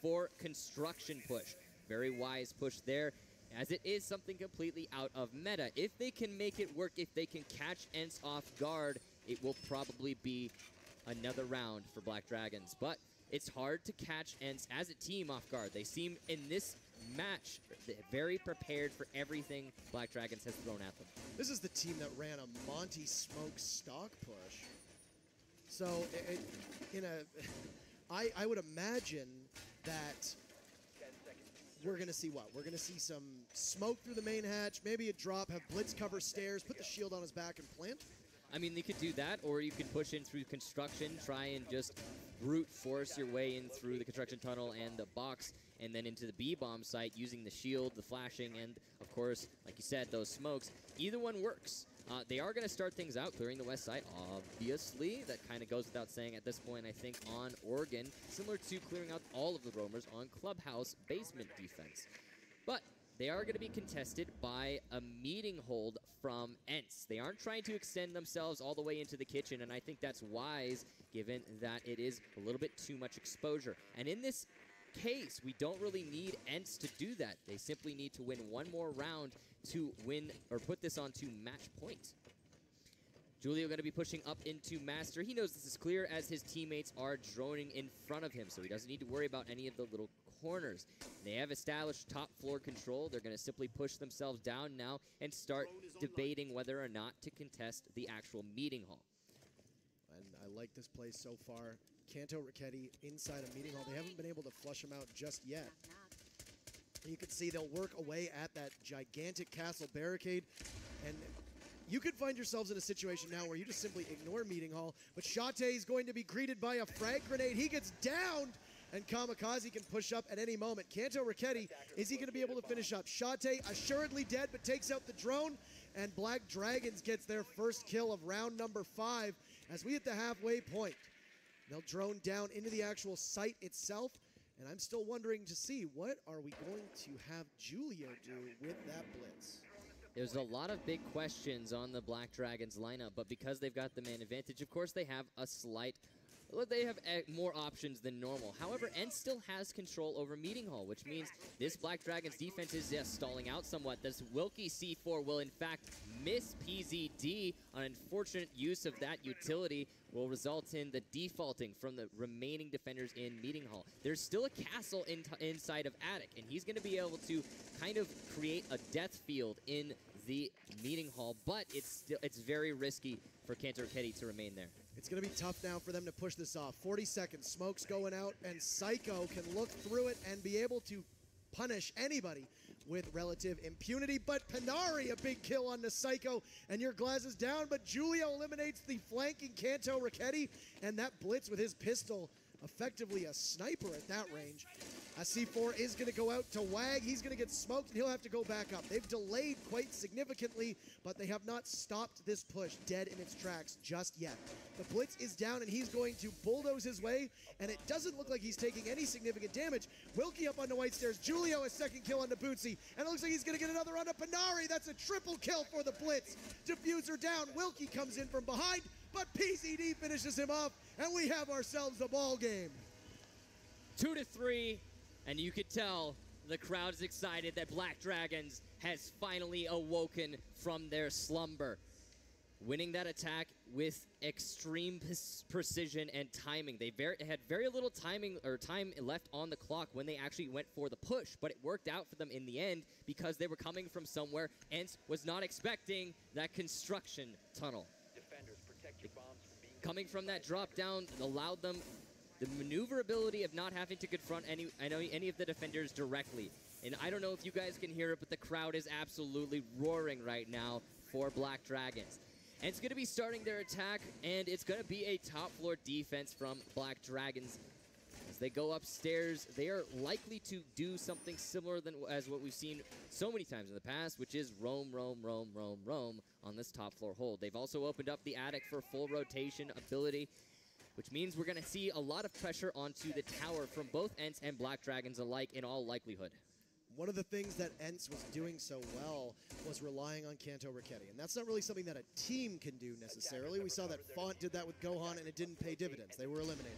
for construction push. Very wise push there, as it is something completely out of meta. If they can make it work, if they can catch ENCE off guard, it will probably be another round for Black Dragons. But it's hard to catch ENCE as a team off guard. They seem, in this match, very prepared for everything Black Dragons has thrown at them. This is the team that ran a Monty Smoke stock push. So, I would imagine that we're going to see what? We're going to see some smoke through the main hatch, maybe a drop, have Blitz cover stairs, put the shield on his back and plant. I mean, they could do that, or you could push in through construction, try and just brute force your way in through the construction tunnel and the box, and then into the B-bomb site using the shield, the flashing, and, of course, like you said, those smokes. Either one works. They are going to start things out, clearing the west side, obviously. That kind of goes without saying at this point, I think, on Oregon, similar to clearing out all of the roamers on Clubhouse basement defense. But they are going to be contested by a meeting hold from ENCE. They aren't trying to extend themselves all the way into the kitchen, and I think that's wise, given that it is a little bit too much exposure. And in this case, we don't really need ENCE to do that. They simply need to win one more round to win, or put this on to match point. Julio going to be pushing up into Master. He knows this is clear as his teammates are droning in front of him, so he doesn't need to worry about any of the little corners. They have established top floor control. They're going to simply push themselves down now and start debating whether or not to contest the actual meeting hall. And I like this play so far. Kanto Raketti inside a meeting hall. They haven't been able to flush him out just yet. You can see they'll work away at that gigantic castle barricade, and you could find yourselves in a situation now where you just simply ignore meeting hall, but Shate is going to be greeted by a frag grenade. He gets downed, and Kamikaze can push up at any moment. Kanto Raketti, is he going to be able to finish up? Shate assuredly dead, but takes out the drone, and Black Dragons gets their first kill of round number 5 as we hit the halfway point. They'll drone down into the actual site itself, and I'm still wondering to see what are we going to have Julio do with that blitz. There's a lot of big questions on the Black Dragons lineup, but because they've got the man advantage, of course they have a slight... Well, they have more options than normal. However, ENCE still has control over meeting hall, which means this Black Dragons defense is, yes, stalling out somewhat. This Wilkie C4 will, in fact, miss PZD. An unfortunate use of that utility will result in the defaulting from the remaining defenders in meeting hall. There's still a castle inside of Attic, and he's going to be able to kind of create a death field in the meeting hall, but it's very risky for Kanto Raketti to remain there. It's going to be tough now for them to push this off. 40 seconds, smoke's going out, and Psycho can look through it and be able to punish anybody with relative impunity. But Panari, a big kill on the Psycho, and your glass is down, but Julio eliminates the flanking Kanto Raketti, and that blitz with his pistol, effectively a sniper at that range. A C4 is going to go out to Wag. He's going to get smoked, and he'll have to go back up. They've delayed quite significantly, but they have not stopped this push dead in its tracks just yet. The blitz is down, and he's going to bulldoze his way, and it doesn't look like he's taking any significant damage. Wilkie up on the white stairs. Julio a second kill on Bootsy, and it looks like he's going to get another on Panari. That's a triple kill for the blitz. Diffuser down. Wilkie comes in from behind, but PZD finishes him off, and we have ourselves a ball game. 2-3. And you could tell the crowd is excited that Black Dragons has finally awoken from their slumber. Winning that attack with extreme precision and timing. They had very little time left on the clock when they actually went for the push, but it worked out for them in the end because they were coming from somewhere ENCE was not expecting that construction tunnel. Defenders, protect your bombs from being coming from that drop down allowed them the maneuverability of not having to confront any of the defenders directly. And I don't know if you guys can hear it, but the crowd is absolutely roaring right now for Black Dragons. And it's going to be starting their attack, and it's going to be a top floor defense from Black Dragons. As they go upstairs, they are likely to do something similar as what we've seen so many times in the past, which is roam, roam, roam, roam, roam on this top floor hold. They've also opened up the attic for full rotation ability, which means we're going to see a lot of pressure onto the tower from both ENCE and Black Dragons alike in all likelihood. One of the things that ENCE was doing so well was relying on Kanto Raketti, and that's not really something that a team can do necessarily. We saw that Font did that with Gohan, and it didn't pay dividends. They were eliminated.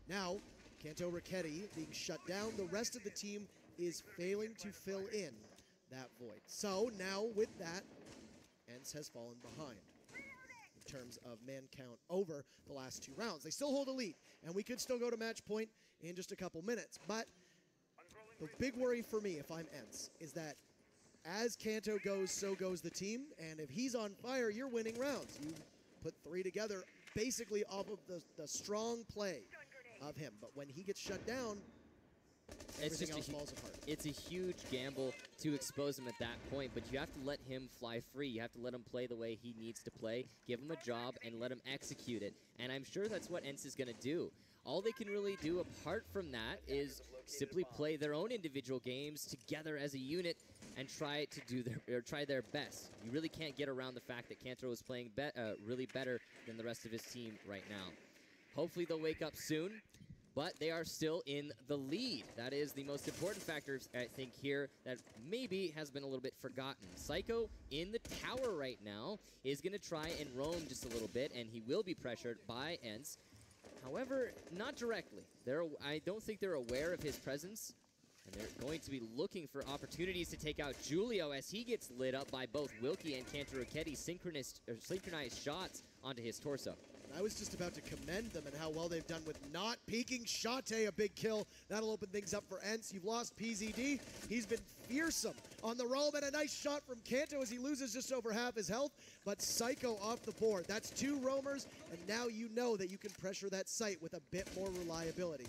Now, Kanto Raketti being shut down. The rest of the team is failing to fill in that void. So now with that, ENCE has fallen behind in terms of man count over the last 2 rounds. They still hold a lead, and we could still go to match point in just a couple minutes. But the big worry for me, if I'm ENCE, is that as Kanto goes, so goes the team. And if he's on fire, you're winning rounds. You put 3 together basically off of the strong play of him. But when he gets shut down, everything else falls apart. It's a huge gamble to expose him at that point, but you have to let him fly free. You have to let him play the way he needs to play, give him a job, and let him execute it. And I'm sure that's what ENCE is going to do. All they can really do apart from that is simply play their own individual games together as a unit and try to do try their best. You really can't get around the fact that Kanto is playing really better than the rest of his team right now. Hopefully they'll wake up soon, but they are still in the lead. That is the most important factor, I think, here that maybe has been a little bit forgotten. Psycho in the tower right now is going to try and roam just a little bit, and he will be pressured by ENCE. However, not directly. I don't think they're aware of his presence, and they're going to be looking for opportunities to take out Julio as he gets lit up by both Wilkie and Kanto Raketti, synchronized shots onto his torso. I was just about to commend them and how well they've done with not peeking. Shate, a big kill. That'll open things up for ENCE. You've lost PZD. He's been fearsome on the roam, and a nice shot from Kanto as he loses just over half his health. But Psycho off the board. That's 2 roamers, and now you know that you can pressure that site with a bit more reliability.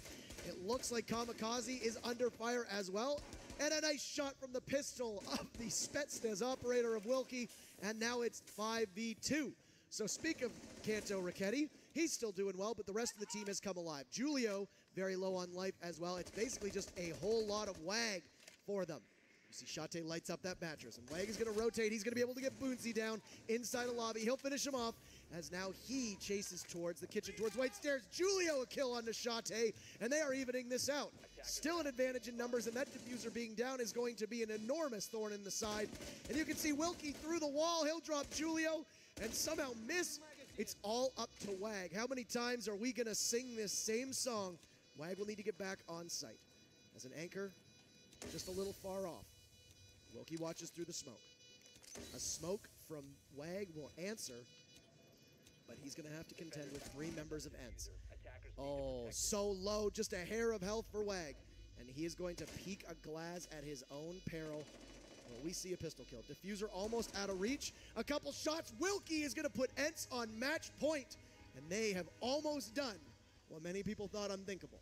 It looks like Kamikaze is under fire as well. And a nice shot from the pistol of the Spetsnaz operator of Wilkie, and now it's 5v2. So speak of Kanto Raketti, he's still doing well, but the rest of the team has come alive. Julio, very low on life as well. It's basically just a whole lot of WAG for them. You see Shate lights up that mattress, and WAG is going to rotate. He's going to be able to get Boonsy down inside a lobby. He'll finish him off as now he chases towards the kitchen, towards White Stairs. Julio a kill onto Shate, and they are evening this out. Still an advantage in numbers, and that diffuser being down is going to be an enormous thorn in the side. And you can see Wilkie through the wall. He'll drop Julio and somehow miss. It's all up to WAG. How many times are we going to sing this same song? WAG will need to get back on site. As an anchor, just a little far off. Wilkie watches through the smoke. A smoke from WAG will answer, but he's going to have to contend with 3 members of ENCE. Oh, so low, just a hair of health for WAG. And he is going to peek a glass at his own peril. Well, we see a pistol kill. Diffuser almost out of reach. A couple shots. Wilkie is going to put ENCE on match point. And they have almost done what many people thought unthinkable.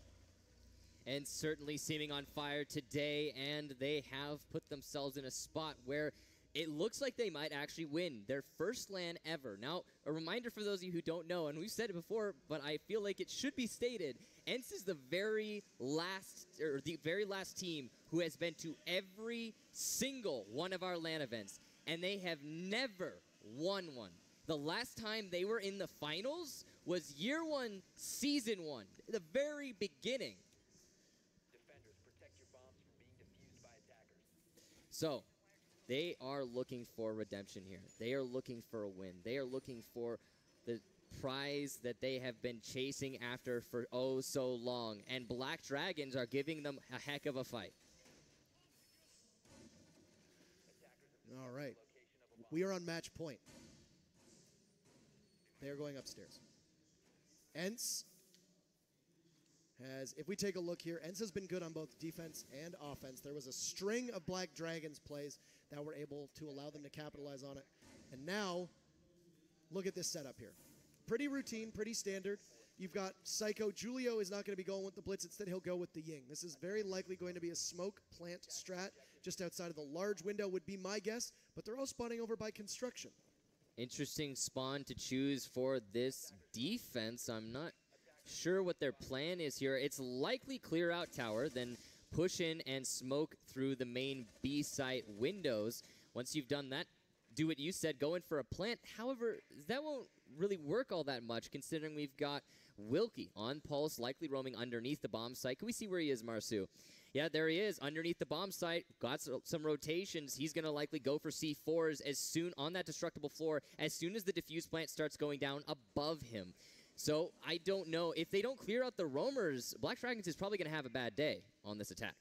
And certainly seeming on fire today, and they have put themselves in a spot where it looks like they might actually win their first LAN ever. Now, a reminder for those of you who don't know, and we've said it before, but I feel like it should be stated, ENCE is the very last team who has been to every single one of our LAN events, and they have never won one. The last time they were in the finals was year 1, season 1, the very beginning. Defenders, protect your bombs from being defused by attackers. So, they are looking for redemption here. They are looking for a win. They are looking for the prize that they have been chasing after for oh so long. And Black Dragons are giving them a heck of a fight. All right. We are on match point. They are going upstairs. ENCE has, if we take a look here, ENCE has been good on both defense and offense. There was a string of Black Dragons plays that were able to allow them to capitalize on it. And now, look at this setup here. Pretty routine, pretty standard. You've got Psycho. Julio is not going to be going with the Blitz. Instead, he'll go with the Ying. This is very likely going to be a smoke plant strat just outside of the large window would be my guess, but they're all spawning over by construction. Interesting spawn to choose for this defense. I'm not sure what their plan is here. It's likely clear out tower, then push in and smoke through the main B site windows. Once you've done that, do what you said, go in for a plant. However, that won't really work all that much considering we've got Wilkie on pulse, likely roaming underneath the bomb site. Can we see where he is, Marsu? Yeah, there he is, underneath the bomb site. Got some rotations. He's going to likely go for C4s as soon on that destructible floor, as soon as the diffuse plant starts going down above him. So I don't know. If they don't clear out the roamers, Black Dragons is probably going to have a bad day on this attack.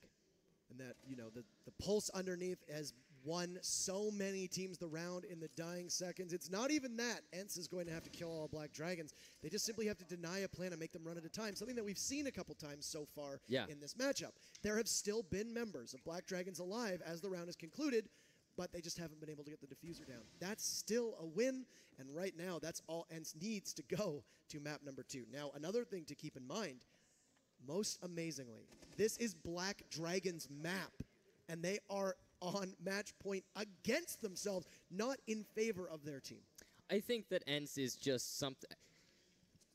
And that, you know, the pulse underneath has won so many teams the round in the dying seconds. It's not even that ENCE is going to have to kill all Black Dragons. They just simply have to deny a plan and make them run at a time, something that we've seen a couple times so far in this matchup. There have still been members of Black Dragons alive as the round is concluded, but they just haven't been able to get the diffuser down. That's still a win, and right now that's all ENCE needs to go to map number 2. Now, another thing to keep in mind, most amazingly, this is Black Dragon's map, and they are on match point against themselves, not in favor of their team. I think that ENCE is just something...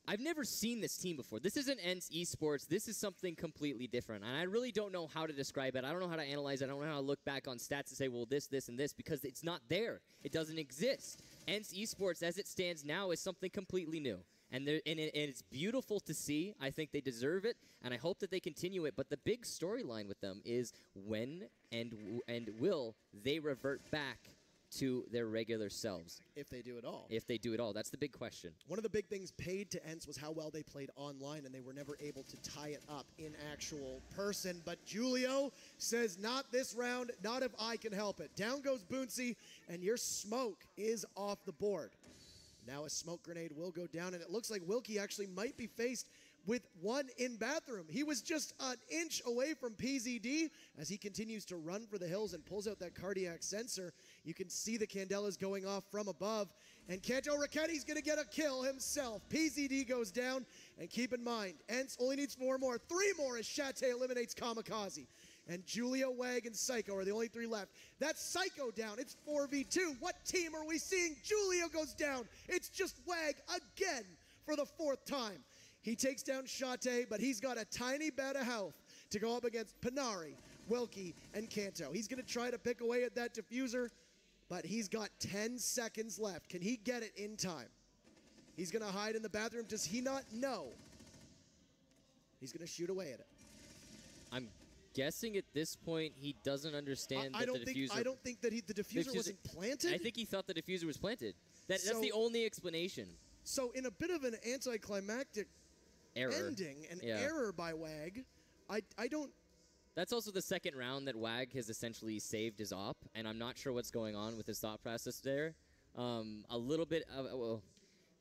I've never seen this team before. This isn't ENCE Esports. This is something completely different, and I really don't know how to describe it. I don't know how to analyze it. I don't know how to look back on stats and say, well, this, and this, because it's not there. It doesn't exist. ENCE Esports, as it stands now, is something completely new. And it's beautiful to see. I think they deserve it, and I hope that they continue it. But the big storyline with them is when and will they revert back to their regular selves? If they do it all. If they do it all. That's the big question. One of the big things paid to ENCE was how well they played online, and they were never able to tie it up in actual person. But Julio says, not this round, not if I can help it. Down goes Boonsie, and your smoke is off the board. Now a smoke grenade will go down, and it looks like Wilkie actually might be faced with one in bathroom. He was just an inch away from PZD as he continues to run for the hills and pulls out that cardiac sensor. You can see the Candelas going off from above, and Kanto Raketti's going to get a kill himself. PZD goes down, and keep in mind, ENCE only needs 4 more. 3 more as Shate eliminates Kamikaze. And Julio, Wag, and Psycho are the only 3 left. That's Psycho down. It's 4v2. What team are we seeing? Julio goes down. It's just Wag again for the 4th time. He takes down Shate, but he's got a tiny bit of health to go up against Panari, Wilkie, and Kanto. He's going to try to pick away at that diffuser, but he's got 10 seconds left. Can he get it in time? He's going to hide in the bathroom. Does he not know? He's going to shoot away at it. I'm guessing at this point he doesn't understand that the diffuser... I don't think that the diffuser wasn't planted. I think he thought the diffuser was planted. That's the only explanation. So in a bit of an anticlimactic ending, an error by Wag, I don't... That's also the second round that Wag has essentially saved his op, and I'm not sure what's going on with his thought process there. A little bit of... Well,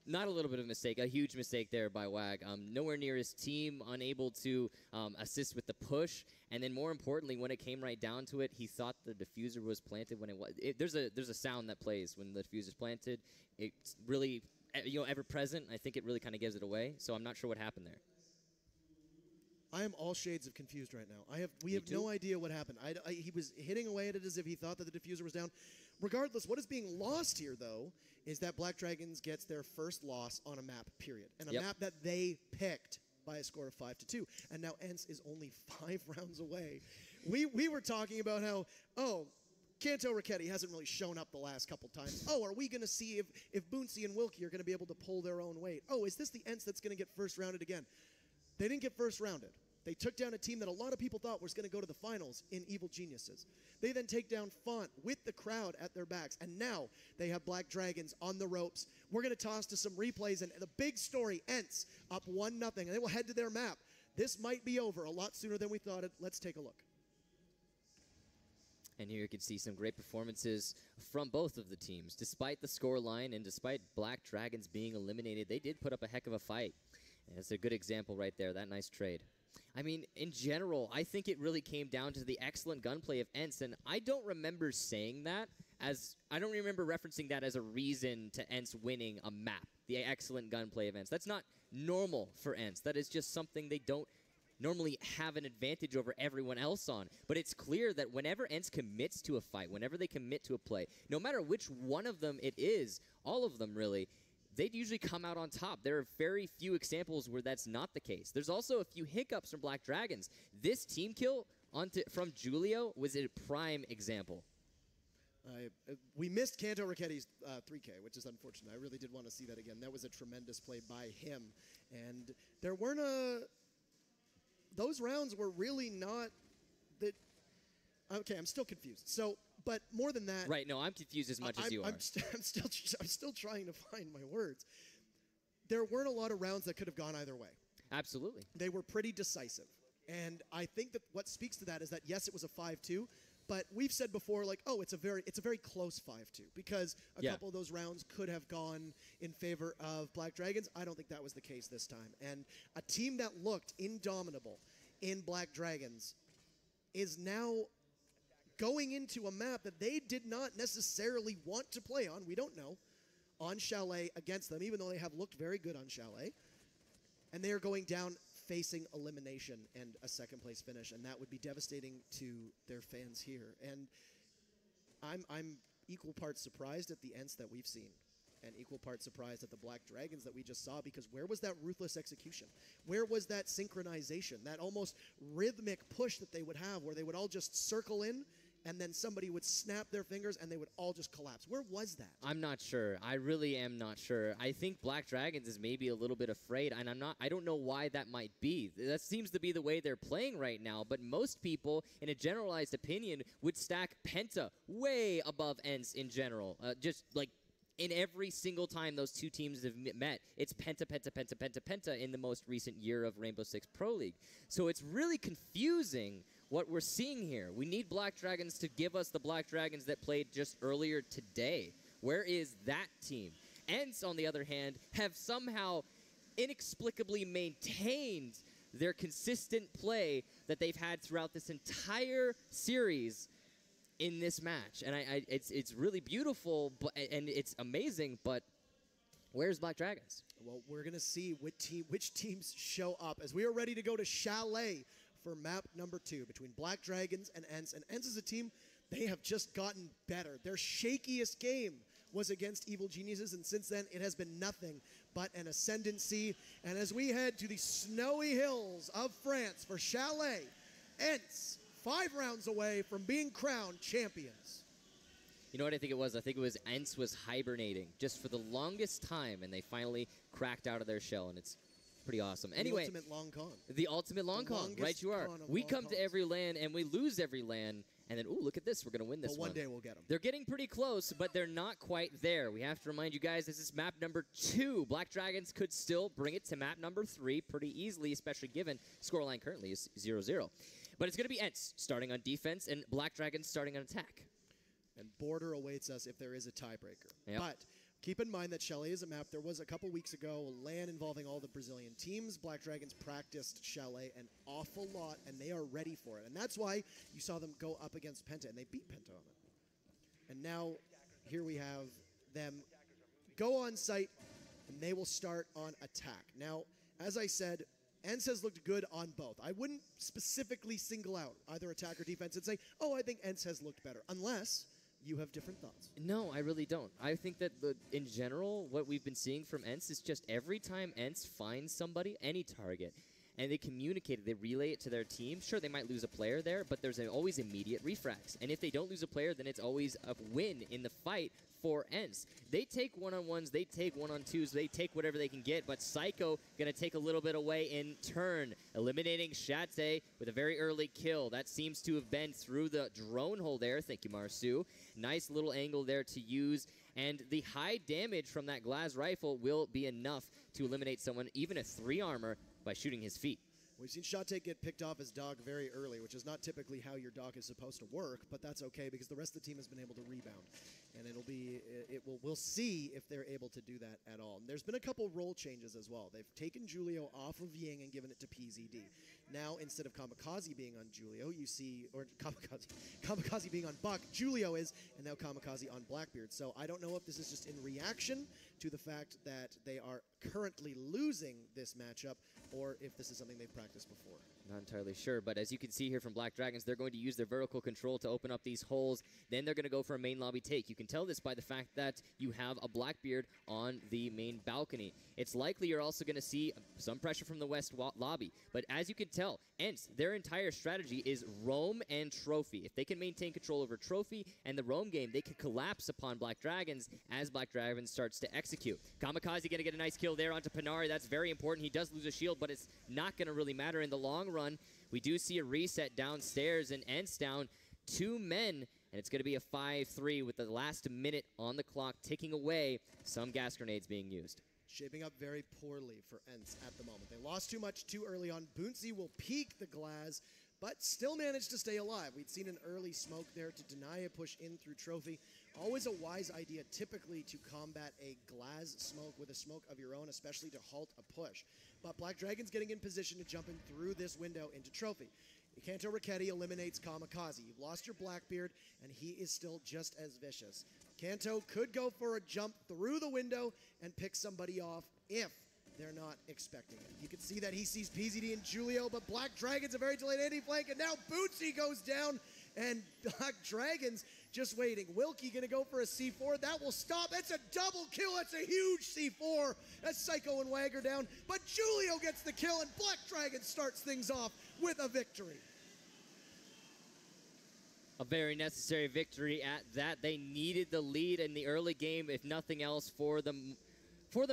not a little bit of a mistake, a huge mistake there by Wag. Nowhere near his team, unable to assist with the push, and then more importantly, when it came right down to it, he thought the diffuser was planted when it was. There's a sound that plays when the diffuser's planted. It's really, ever present. I think it really kind of gives it away. So I'm not sure what happened there. I am all shades of confused right now. We have no idea what happened. He was hitting away at it as if he thought that the diffuser was down. Regardless, what is being lost here, though, is that Black Dragons gets their first loss on a map, period. And a map that they picked by a score of 5-2. And now ENCE is only 5 rounds away. We were talking about how, Kanto Raketti hasn't really shown up the last couple times. Are we going to see if Boonsie and Wilkie are going to be able to pull their own weight? Is this the ENCE that's going to get first rounded again? They didn't get first rounded. They took down a team that a lot of people thought was going to go to the finals in Evil Geniuses. They then take down Font with the crowd at their backs, and now they have Black Dragons on the ropes. We're going to toss to some replays, and the big story, ENCE up 1-0, and they will head to their map. This might be over a lot sooner than we thought it. Let's take a look. And here you can see some great performances from both of the teams. Despite the scoreline and despite Black Dragons being eliminated, they did put up a heck of a fight. And it's a good example right there, that nice trade. I mean, in general, I think it really came down to the excellent gunplay of ENCE, and I don't remember saying that I don't remember referencing that as a reason to ENCE winning a map, the excellent gunplay of ENCE. That's not normal for ENCE. That is just something they don't normally have an advantage over everyone else on. But it's clear that whenever ENCE commits to a fight, whenever they commit to a play, no matter which one of them it is, all of them really, they'd usually come out on top. There are very few examples where that's not the case. There's also a few hiccups from Black Dragons. This team kill from Julio was a prime example. We missed Kanto Raketti's 3K, which is unfortunate. I really did want to see that again. That was a tremendous play by him. And there weren't those rounds were really not that... Okay, I'm still confused. So... But more than that... Right, no, I'm confused as much as you are. I'm still trying to find my words. there weren't a lot of rounds that could have gone either way. Absolutely. They were pretty decisive. And I think that what speaks to that is that, yes, it was a 5-2, but we've said before, like, oh, it's a very close 5-2 because a couple of those rounds could have gone in favor of Black Dragons. I don't think that was the case this time. And a team that looked indomitable in Black Dragons is now going into a map that they did not necessarily want to play on. We don't know. On Chalet against them, even though they have looked very good on Chalet. And they are going down facing elimination and a second-place finish, and that would be devastating to their fans here. And I'm equal parts surprised at the Ents that we've seen and equal parts surprised at the Black Dragons that we just saw, because where was that ruthless execution? Where was that synchronization, that almost rhythmic push that they would have where they would all just circle in and then somebody would snap their fingers and they would all just collapse? Where was that? I'm not sure. I really am not sure. I think Black Dragons is maybe a little bit afraid, and I don't know why that might be. That seems to be the way they're playing right now, but most people, in a generalized opinion, would stack Penta way above Ents in general. Just like in every single time those two teams have met, it's Penta, Penta, Penta, Penta, Penta in the most recent year of Rainbow Six Pro League. So it's really confusing what we're seeing here. We need Black Dragons to give us the Black Dragons that played just earlier today. Where is that team? Ents, on the other hand, have somehow inexplicably maintained their consistent play that they've had throughout this entire series in this match. And it's really beautiful, and it's amazing, but where's Black Dragons? Well, we're going to see which teams show up as we are ready to go to Chalet for map number 2 between Black Dragons and Ents. And Ents is a team, they have just gotten better. Their shakiest game was against Evil Geniuses, and since then it has been nothing but an ascendancy. And as we head to the snowy hills of France for Chalet, Ents 5 rounds away from being crowned champions. You know what I think it was? I think it was Ents was hibernating just for the longest time, and they finally cracked out of their shell, and it's pretty awesome. Anyway, the ultimate long con. The ultimate long con, right you are. We come to every LAN, and we lose every LAN, and then, ooh, look at this. We're going to win this one. One day we'll get them. They're getting pretty close, but they're not quite there. We have to remind you guys, this is map number 2. Black Dragons could still bring it to map number 3 pretty easily, especially given scoreline currently is 0-0. But it's going to be Ents starting on defense and Black Dragons starting on attack. And Border awaits us if there is a tiebreaker. Yep. But keep in mind that Chalet is a map. There was a couple weeks ago a LAN involving all the Brazilian teams. Black Dragons practiced Chalet an awful lot, and they are ready for it. And that's why you saw them go up against Penta, and they beat Penta on it. And now here we have them go on site, and they will start on attack. Now, as I said, Ents has looked good on both. I wouldn't specifically single out either attack or defense and say, oh, I think Ents has looked better, unless you have different thoughts. No, I really don't. I think that in general, what we've been seeing from Ents is just every time Ents finds somebody, any target, and they communicate it, they relay it to their team. Sure, they might lose a player there, but there's always immediate refrags. And if they don't lose a player, then it's always a win in the fight for Ents. They take one-on-ones, they take one-on-twos, they take whatever they can get, but Psycho going to take a little bit away in turn, eliminating Shate with a very early kill. That seems to have been through the drone hole there. Thank you, Marsu. Nice little angle there to use, and the high damage from that glass rifle will be enough to eliminate someone, even a 3 armor, by shooting his feet. We've seen Shate get picked off his dog very early, which is not typically how your dog is supposed to work, but that's okay because the rest of the team has been able to rebound. And we'll see if they're able to do that at all. And there's been a couple role changes as well. They've taken Julio off of Ying and given it to PZD. Now, instead of Kamikaze being on Julio, you see, or Kamikaze being on Buck, Julio is, and now Kamikaze on Blackbeard. So I don't know if this is just in reaction to the fact that they are currently losing this matchup, or if this is something they've practiced before. Not entirely sure, but as you can see here from Black Dragons, they're going to use their vertical control to open up these holes. Then they're going to go for a main lobby take. You can tell this by the fact that you have a Blackbeard on the main balcony. It's likely you're also going to see some pressure from the west lobby. But as you can tell, Ents, their entire strategy is roam and trophy. If they can maintain control over trophy and the roam game, they can collapse upon Black Dragons as Black Dragons starts to execute. Kamikaze going to get a nice kill there onto Panari. That's very important. He does lose a shield, but it's not going to really matter in the long run. We do see a reset downstairs, and Ents down 2 men, and it's going to be a 5-3 with the last minute on the clock ticking away, some gas grenades being used. Shaping up very poorly for Ents at the moment. They lost too much too early on. Boonsi will peek the Glaz, but still managed to stay alive. We'd seen an early smoke there to deny a push in through Trophy. Always a wise idea typically to combat a Glaz smoke with a smoke of your own, especially to halt a push. But Black Dragon's getting in position to jump in through this window into Trophy. Kanto Raketti eliminates Kamikaze. You've lost your Blackbeard, and he is still just as vicious. Kanto could go for a jump through the window and pick somebody off if they're not expecting it. You can see that he sees PZD and Julio, but Black Dragon's a very delayed anti-flank, and now Bootsy goes down, and Black Dragon's just waiting. Wilkie gonna go for a C4. That will stop. That's a double kill. That's a huge C4. That's Psycho and Wagger down, but Julio gets the kill, and Black Dragon starts things off with a victory. A very necessary victory at that. They needed the lead in the early game, if nothing else, for the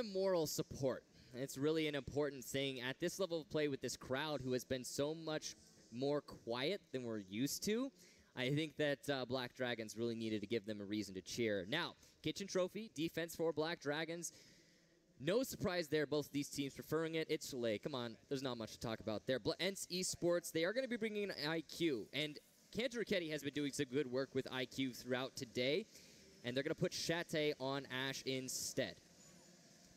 moral support. It's really an important thing at this level of play with this crowd who has been so much more quiet than we're used to. I think that Black Dragons really needed to give them a reason to cheer. Now, Kitchen Trophy, defense for Black Dragons. No surprise there, both these teams preferring it. It's Soleil. Come on, there's not much to talk about there. Ents Esports, they are going to be bringing in IQ, and Kanto Raketti has been doing some good work with IQ throughout today, and they're going to put Shate on Ashe instead.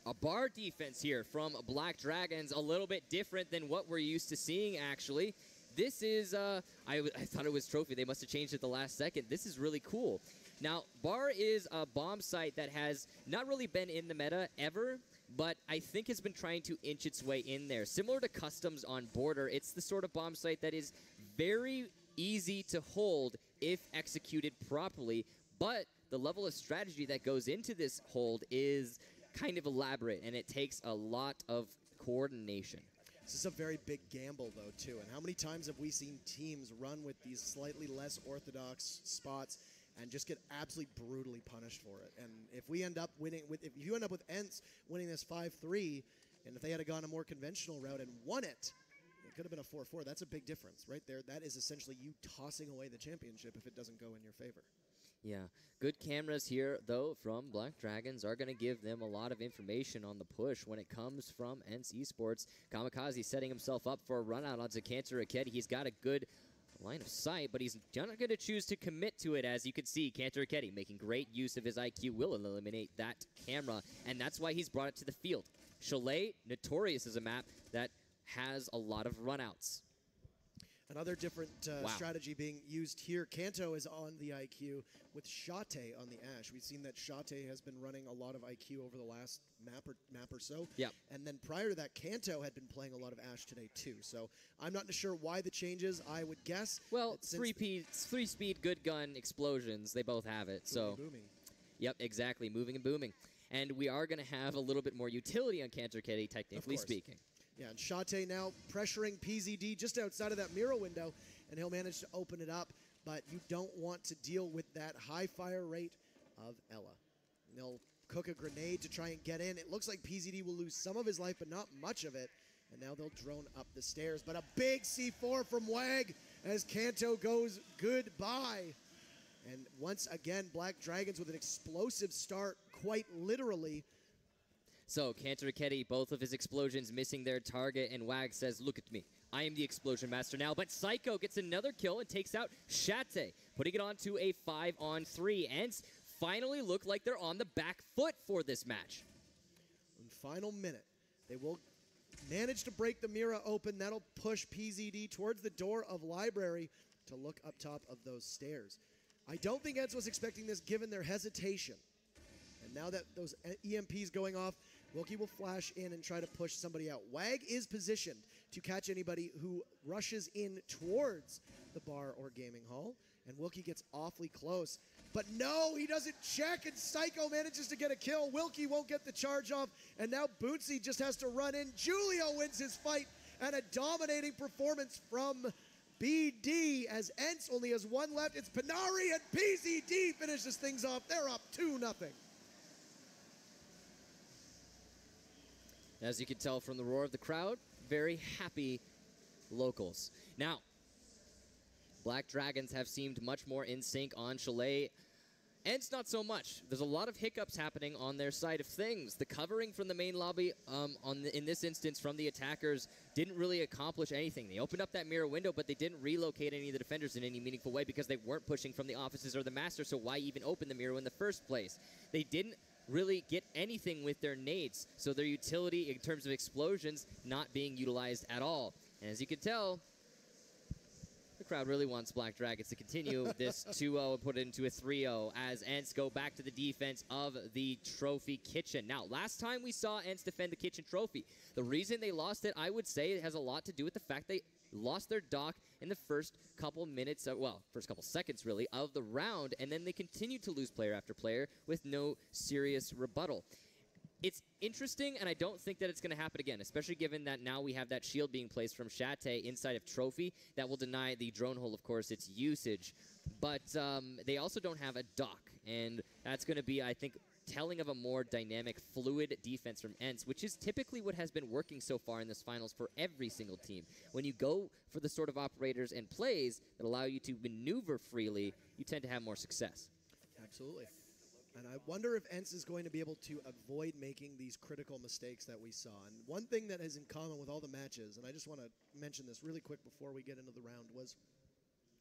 A bar defense here from Black Dragons, a little bit different than what we're used to seeing, actually. This is, I thought it was Trophy. They must have changed it the last second. This is really cool. Now, bar is a bomb site that has not really been in the meta ever, but I think has been trying to inch its way in there. Similar to Customs on Border, it's the sort of bomb site that is very easy to hold if executed properly, but the level of strategy that goes into this hold is kind of elaborate, and it takes a lot of coordination. This is a very big gamble, though, too. And how many times have we seen teams run with these slightly less orthodox spots and just get absolutely brutally punished for it? And if we end up winning, if you end up with Ents winning this 5-3, and if they had gone a more conventional route and won it, it could have been a 4-4. That's a big difference right there. That is essentially you tossing away the championship if it doesn't go in your favor. Yeah, good cameras here, though, from Black Dragons are going to give them a lot of information on the push when it comes from Ents Esports. Kamikaze setting himself up for a run out onto Kanto Raketti. He's got a good line of sight, but he's not going to choose to commit to it. As you can see, Kanto Raketti making great use of his IQ will eliminate that camera, and that's why he's brought it to the field. Chalet, notorious as a map that has a lot of runouts. Another different strategy being used here. Kanto is on the IQ with Shate on the Ashe. We've seen that Shate has been running a lot of IQ over the last map or so. Yep. And then prior to that, Kanto had been playing a lot of Ashe today too. So I'm not sure why the changes. I would guess. Well, three-speed, good gun explosions. They both have it. So. Booming. Yep, exactly. Moving and booming. And we are going to have a little bit more utility on Kanto Raketti, technically speaking. Yeah, and Shate now pressuring PZD just outside of that mirror window, and he'll manage to open it up, but you don't want to deal with that high fire rate of Ela. And they'll cook a grenade to try and get in. It looks like PZD will lose some of his life, but not much of it, and now they'll drone up the stairs. But a big C4 from Wag as Kanto goes goodbye. And once again, Black Dragons with an explosive start, quite literally. So, Kanto Raketti, both of his explosions missing their target, and Wag says, look at me. I am the explosion master now. But Psycho gets another kill and takes out Shate, putting it on to a 5-on-3. Ents finally look like they're on the back foot for this match. In final minute, they will manage to break the mirror open. That'll push PZD towards the door of Library to look up top of those stairs. I don't think Ents was expecting this given their hesitation. And now that those EMPs going off, Wilkie will flash in and try to push somebody out. Wag is positioned to catch anybody who rushes in towards the bar or gaming hall, and Wilkie gets awfully close. But no, he doesn't check, and Psycho manages to get a kill. Wilkie won't get the charge off, and now Bootsy just has to run in. Julio wins his fight, and a dominating performance from BD as Ents only has one left. It's Panari, and PZD finishes things off. They're up 2-0. As you can tell from the roar of the crowd, very happy locals. Now, Black Dragons have seemed much more in sync on Chalet. Ents not so much. There's a lot of hiccups happening on their side of things. The covering from the main lobby, in this instance, from the attackers, didn't really accomplish anything. They opened up that mirror window, but they didn't relocate any of the defenders in any meaningful way because they weren't pushing from the offices or the master, so why even open the mirror in the first place? They didn't really get anything with their nades, so their utility in terms of explosions not being utilized at all. And as you can tell, the crowd really wants Black Dragons to continue this 2-0 and put it into a 3-0 as Ents go back to the defense of the Trophy Kitchen. Now, last time we saw Ents defend the Kitchen Trophy, the reason they lost it, I would say, it has a lot to do with the fact they lost their dock in the first couple minutes, first couple seconds, really, of the round, and then they continued to lose player after player with no serious rebuttal. It's interesting, and I don't think that it's going to happen again, especially given that now we have that shield being placed from Shate inside of Trophy that will deny the drone hole, of course, its usage. But they also don't have a dock, and that's going to be, I think, telling of a more dynamic, fluid defense from Ents, which is typically what has been working so far in this finals for every single team. When you go for the sort of operators and plays that allow you to maneuver freely, you tend to have more success. Absolutely. And I wonder if Ents is going to be able to avoid making these critical mistakes that we saw. And one thing that is in common with all the matches, and I just want to mention this really quick before we get into the round, was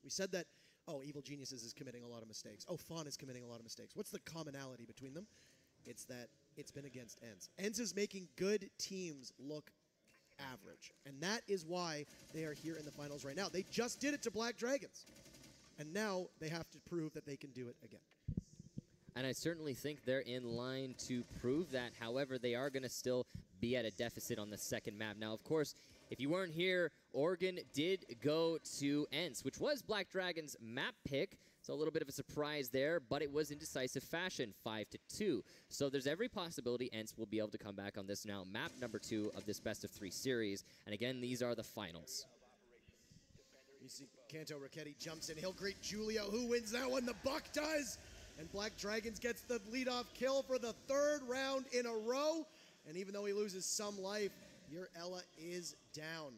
we said that, oh, Evil Geniuses is committing a lot of mistakes. Oh, Fawn is committing a lot of mistakes. What's the commonality between them? It's that it's been against Ents. Ents is making good teams look average. And that is why they are here in the finals right now. They just did it to Black Dragons. And now they have to prove that they can do it again. And I certainly think they're in line to prove that. However, they are going to still be at a deficit on the second map. Now, of course, if you weren't here, Oregon did go to Ents, which was Black Dragon's map pick. So a little bit of a surprise there, but it was in decisive fashion, 5-2. So there's every possibility Ents will be able to come back on this now, map number 2 of this best-of-3 series. And again, these are the finals. You see Kanto Raketti jumps in. He'll greet Julio. Who wins that one? The Buck does. And Black Dragons gets the leadoff kill for the 3rd round in a row. And even though he loses some life, your Ella is down.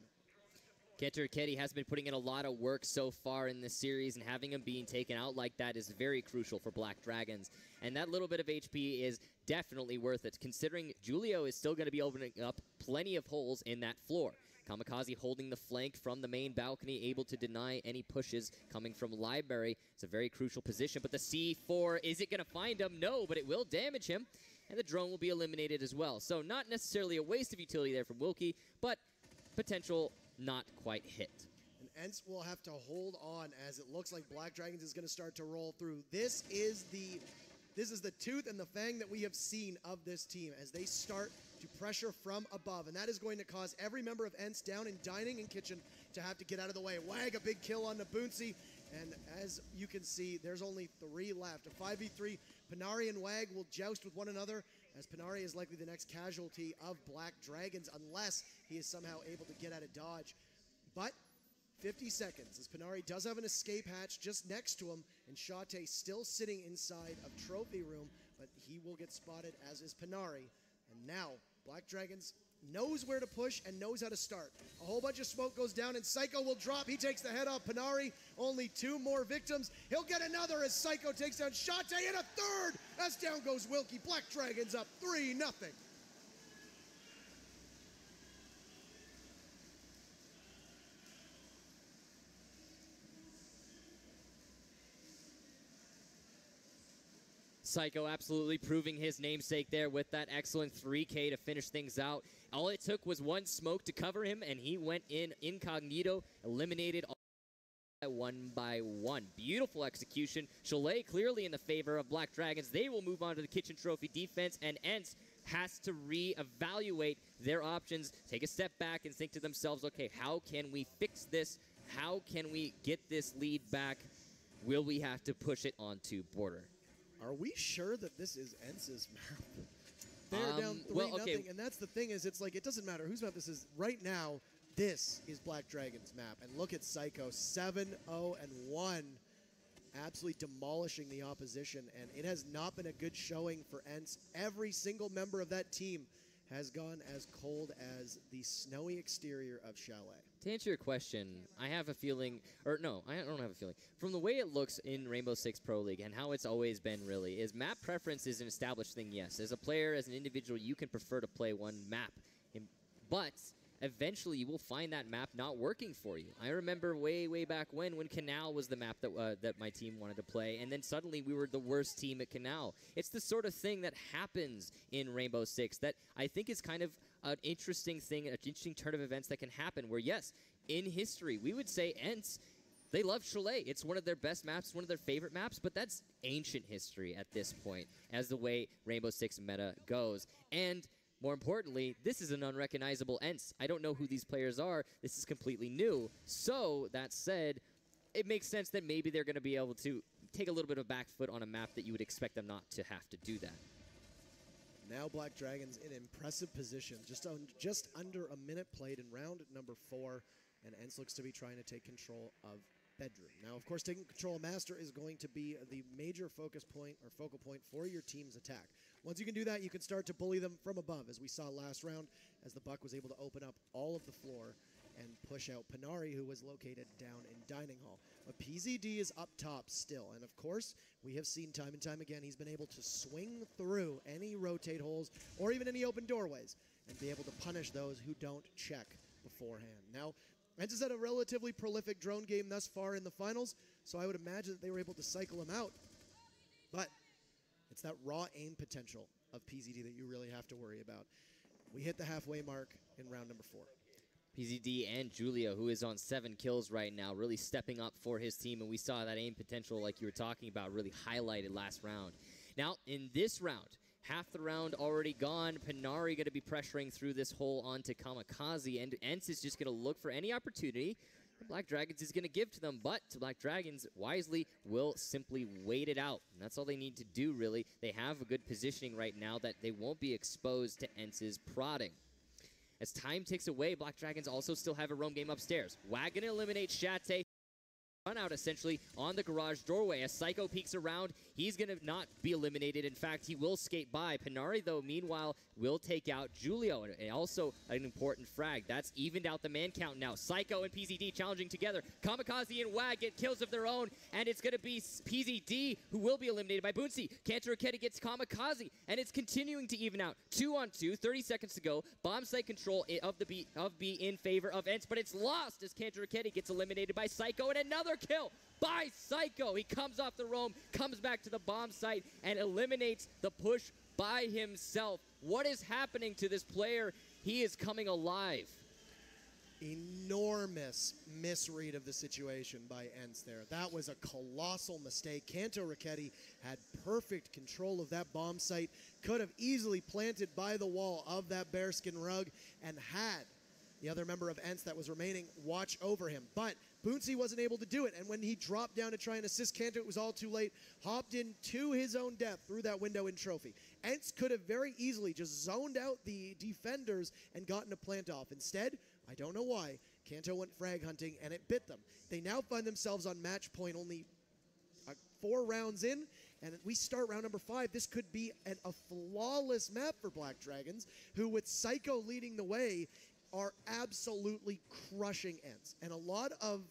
Kanto Raketti has been putting in a lot of work so far in this series, and having him being taken out like that is very crucial for Black Dragons. And that little bit of HP is definitely worth it, considering Julio is still going to be opening up plenty of holes in that floor. Kamikaze holding the flank from the main balcony, able to deny any pushes coming from Library. It's a very crucial position, but the C4, is it going to find him? No, but it will damage him, and the drone will be eliminated as well. So not necessarily a waste of utility there from Wilkie, but potential not quite hit. And Ents will have to hold on as it looks like Black Dragons is going to start to roll through. This is the tooth and the fang that we have seen of this team as they start to pressure from above, and that is going to cause every member of Ents down in Dining and Kitchen to have to get out of the way. Wag, a big kill on Nabunsi, and as you can see, there's only 3 left. A 5v3, Panari and Wag will joust with one another, as Panari is likely the next casualty of Black Dragons, unless he is somehow able to get out of dodge. But 50 seconds, as Panari does have an escape hatch just next to him, and Shate still sitting inside of Trophy Room, but he will get spotted, as is Panari. And now, Black Dragons knows where to push and knows how to start. A whole bunch of smoke goes down, and Psycho will drop. He takes the head off Panari. Only 2 more victims. He'll get another as Psycho takes down Shate, and a 3rd as down goes Wilkie. Black Dragons up 3-0. Psycho absolutely proving his namesake there with that excellent 3K to finish things out. All it took was 1 smoke to cover him, and he went in incognito, eliminated all 1 by 1. Beautiful execution. Cholet clearly in the favor of Black Dragons. They will move on to the Kitchen Trophy defense, and Ents has to reevaluate their options, take a step back and think to themselves, okay, how can we fix this? How can we get this lead back? Will we have to push it onto border? Are we sure that this is Ents' map? They're down 3-0, and that's the thing is, it's like, it doesn't matter whose map this is. Right now, this is Black Dragon's map. And look at Psycho, 7-0-1, absolutely demolishing the opposition. And it has not been a good showing for Ents. Every single member of that team has gone as cold as the snowy exterior of Chalet. To answer your question, I have a feeling, or no, I don't have a feeling. From the way it looks in Rainbow Six Pro League and how it's always been really, is map preference is an established thing, yes. As a player, as an individual, you can prefer to play one map. But eventually you will find that map not working for you. I remember way back when Canal was the map that my team wanted to play, and then suddenly we were the worst team at Canal. It's the sort of thing that happens in Rainbow Six that I think is kind of an interesting thing, an interesting turn of events that can happen where, yes, in history, we would say ENCE, they love Cholet. It's one of their best maps, one of their favorite maps, but that's ancient history at this point as the way Rainbow Six meta goes. And more importantly, this is an unrecognizable ENCE. I don't know who these players are. This is completely new. So, that said, it makes sense that maybe they're going to be able to take a little bit of back foot on a map that you would expect them not to have to do that. Now Black Dragons in impressive position, just under a minute played in round number 4, and ENCE looks to be trying to take control of Bedroom. Now, of course, taking control of Master is going to be the major focus point or focal point for your team's attack. Once you can do that, you can start to bully them from above, as we saw last round, as the Buck was able to open up all of the floor and push out Panari, who was located down in Dining Hall. But PZD is up top still, and of course, we have seen time and time again, he's been able to swing through any rotate holes or even any open doorways and be able to punish those who don't check beforehand. Now, ENCE has had a relatively prolific drone game thus far in the finals, so I would imagine that they were able to cycle him out. But it's that raw aim potential of PZD that you really have to worry about. We hit the halfway mark in round number 4. PZD and Julio, who is on 7 kills right now, really stepping up for his team, and we saw that aim potential, like you were talking about, really highlighted last round. Now, in this round, half the round already gone. Panari going to be pressuring through this hole onto Kamikaze, and ENCE is just going to look for any opportunity the Black Dragons is going to give to them, but the Black Dragons wisely will simply wait it out. And that's all they need to do, really. They have a good positioning right now that they won't be exposed to ENCE's prodding. As time ticks away, Black Dragons also still have a roam game upstairs. WAG going to eliminate Shate. Run out essentially on the garage doorway. As Psycho peeks around, he's going to not be eliminated. In fact, he will skate by. Panari, though, meanwhile, will take out Julio. And also an important frag. That's evened out the man count now. Psycho and PZD challenging together. Kamikaze and WAG get kills of their own. And it's going to be PZD who will be eliminated by Boonsy. Kanto Raketti gets Kamikaze. And it's continuing to even out. 2-on-2, 30 seconds to go. Bomb site control of B in favor of ENCE. But it's lost as Kanto Raketti gets eliminated by Psycho. And another kill by Psycho. He comes off the roam, comes back to the bomb site, and eliminates the push by himself. What is happening to this player? He is coming alive. Enormous misread of the situation by ENCE there. That was a colossal mistake. Kanto Raketti had perfect control of that bomb site, could have easily planted by the wall of that bearskin rug, and had the other member of ENCE that was remaining watch over him. But Boonsy wasn't able to do it, and when he dropped down to try and assist Kanto, it was all too late. Hopped in to his own death through that window in Trophy. ENCE could have very easily just zoned out the defenders and gotten a plant off. Instead, I don't know why, Kanto went frag hunting, and it bit them. They now find themselves on match point only 4 rounds in, and we start round number 5. This could be a flawless map for Black Dragons, who with Psycho leading the way, are absolutely crushing ENCE. And a lot of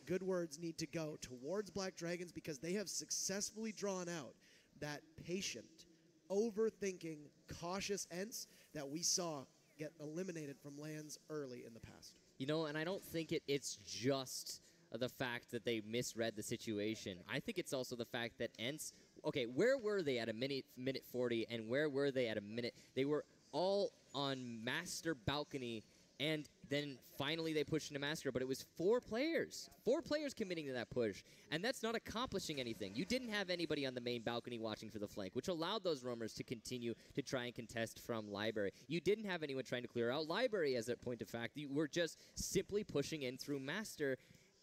good words need to go towards Black Dragons because they have successfully drawn out that patient, overthinking, cautious ENCE that we saw get eliminated from lands early in the past. You know, and I don't think it's just the fact that they misread the situation. I think it's also the fact that ENCE, okay, where were they at a minute 40, and where were they at a minute? They were all on Master balcony, and then finally they pushed into Master, but it was 4 players. 4 players committing to that push, and that's not accomplishing anything. You didn't have anybody on the main balcony watching for the flank, which allowed those roamers to continue to try and contest from Library. You didn't have anyone trying to clear out Library as a point of fact. You were just simply pushing in through Master,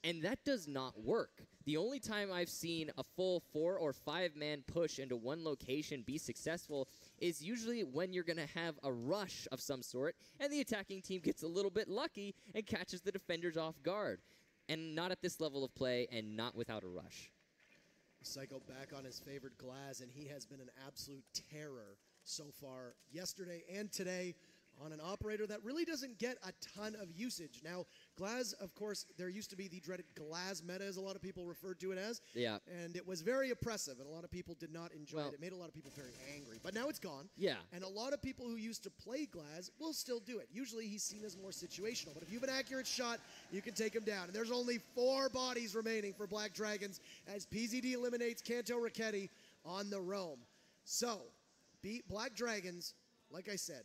and that does not work. The only time I've seen a full 4 or 5 man push into one location be successful is usually when you're going to have a rush of some sort, and the attacking team gets a little bit lucky and catches the defenders off guard. And not at this level of play, and not without a rush. Psycho back on his favorite glass, and he has been an absolute terror so far yesterday and today on an operator that really doesn't get a ton of usage. Now, Glaz, of course, there used to be the dreaded Glaz meta, as a lot of people referred to it as. Yeah. And it was very oppressive, and a lot of people did not enjoy Well- it. It made a lot of people very angry. But now it's gone. Yeah. And a lot of people who used to play Glaz will still do it. Usually he's seen as more situational. But if you have an accurate shot, you can take him down. And there's only 4 bodies remaining for Black Dragons as PZD eliminates Kanto Raketti on the roam. So, beat Black Dragons, like I said,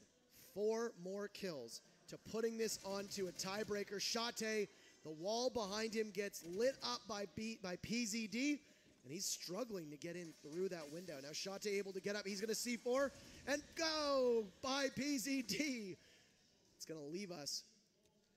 4 more kills to putting this onto a tiebreaker. Shate, the wall behind him gets lit up by PZD, and he's struggling to get in through that window. Now Shate able to get up. He's going to C4 and go by PZD. It's going to leave us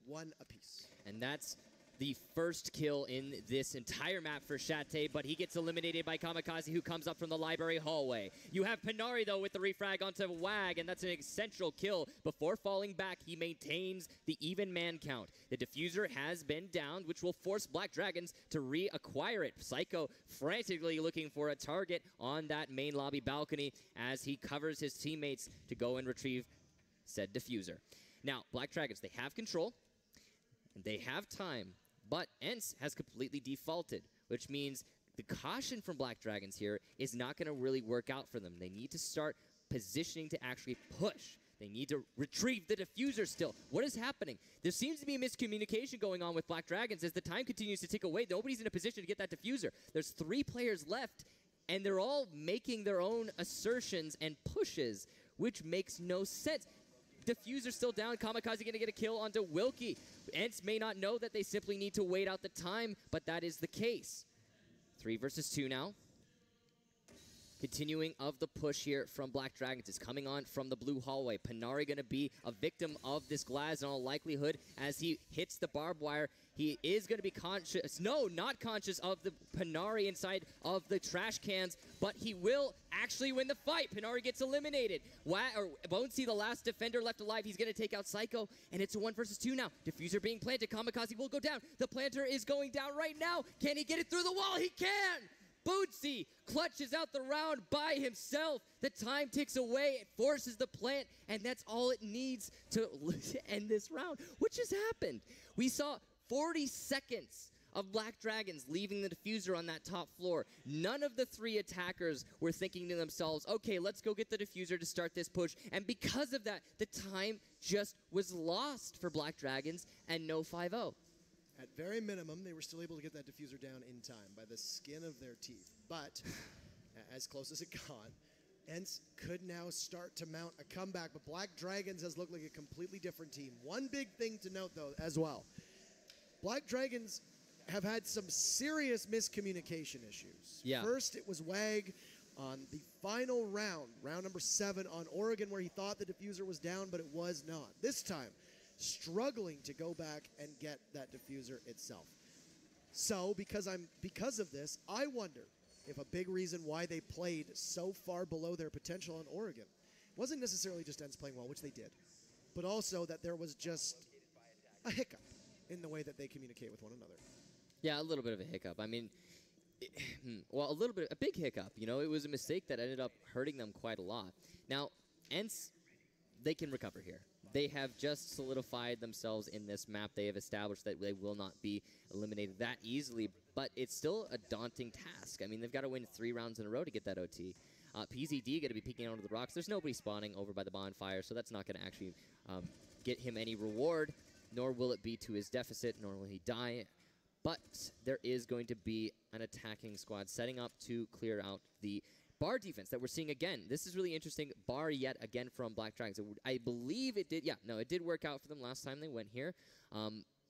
1 apiece. And that's the first kill in this entire map for Shate, but he gets eliminated by Kamikaze, who comes up from the library hallway. You have Panari, though, with the refrag onto Wag, and that's an essential kill. Before falling back, he maintains the even man count. The diffuser has been downed, which will force Black Dragons to reacquire it. Psycho frantically looking for a target on that main lobby balcony as he covers his teammates to go and retrieve said diffuser. Now, Black Dragons, they have control, and they have time, but ENCE has completely defaulted, which means the caution from Black Dragons here is not going to really work out for them. They need to start positioning to actually push. They need to retrieve the diffuser still. What is happening? There seems to be a miscommunication going on with Black Dragons as the time continues to tick away. Nobody's in a position to get that diffuser. There's 3 players left, and they're all making their own assertions and pushes, which makes no sense. Diffuser still down. Kamikaze going to get a kill onto Wilkie. ENCE may not know that they simply need to wait out the time, but that is the case. 3 versus 2 now. Continuing of the push here from Black Dragons is coming on from the blue hallway. Panari going to be a victim of this Glaz in all likelihood as he hits the barbed wire. He is going to be conscious, no, not conscious of the Panari inside of the trash cans, but he will actually win the fight. Panari gets eliminated. Bonesy, the last defender left alive, he's going to take out Psycho, and it's a 1 versus 2 now. Diffuser being planted. Kamikaze will go down. The planter is going down right now. Can he get it through the wall? He can! Bootsy clutches out the round by himself. The time ticks away. It forces the plant, and that's all it needs to end this round, which has happened. We saw 40 seconds of Black Dragons leaving the diffuser on that top floor. None of the 3 attackers were thinking to themselves, okay, let's go get the diffuser to start this push. And because of that, the time just was lost for Black Dragons and no 5-0. At very minimum, they were still able to get that diffuser down in time by the skin of their teeth. But as close as it got, ENCE could now start to mount a comeback. But Black Dragons has looked like a completely different team. One big thing to note, though, as well. Black Dragons have had some serious miscommunication issues. Yeah. First, it was Wag on the final round, round number 7 on Oregon, where he thought the diffuser was down, but it was not. This time, struggling to go back and get that diffuser itself. So, because of this, I wonder if a big reason why they played so far below their potential on Oregon wasn't necessarily just ENCE playing well, which they did, but also that there was just a hiccup in the way that they communicate with one another. Yeah, a little bit of a hiccup. I mean, well, a big hiccup. You know, it was a mistake that ended up hurting them quite a lot. Now, ENCE, they can recover here. They have just solidified themselves in this map. They have established that they will not be eliminated that easily, but it's still a daunting task. I mean, they've got to win 3 rounds in a row to get that OT. PZD going to be peeking onto the rocks. There's nobody spawning over by the bonfire, so that's not going to actually get him any reward, nor will it be to his deficit, nor will he die. But there is going to be an attacking squad setting up to clear out the bar defense that we're seeing again. This is really interesting. Bar yet again from Black Dragons. I believe it did. Yeah, no, it did work out for them last time they went here.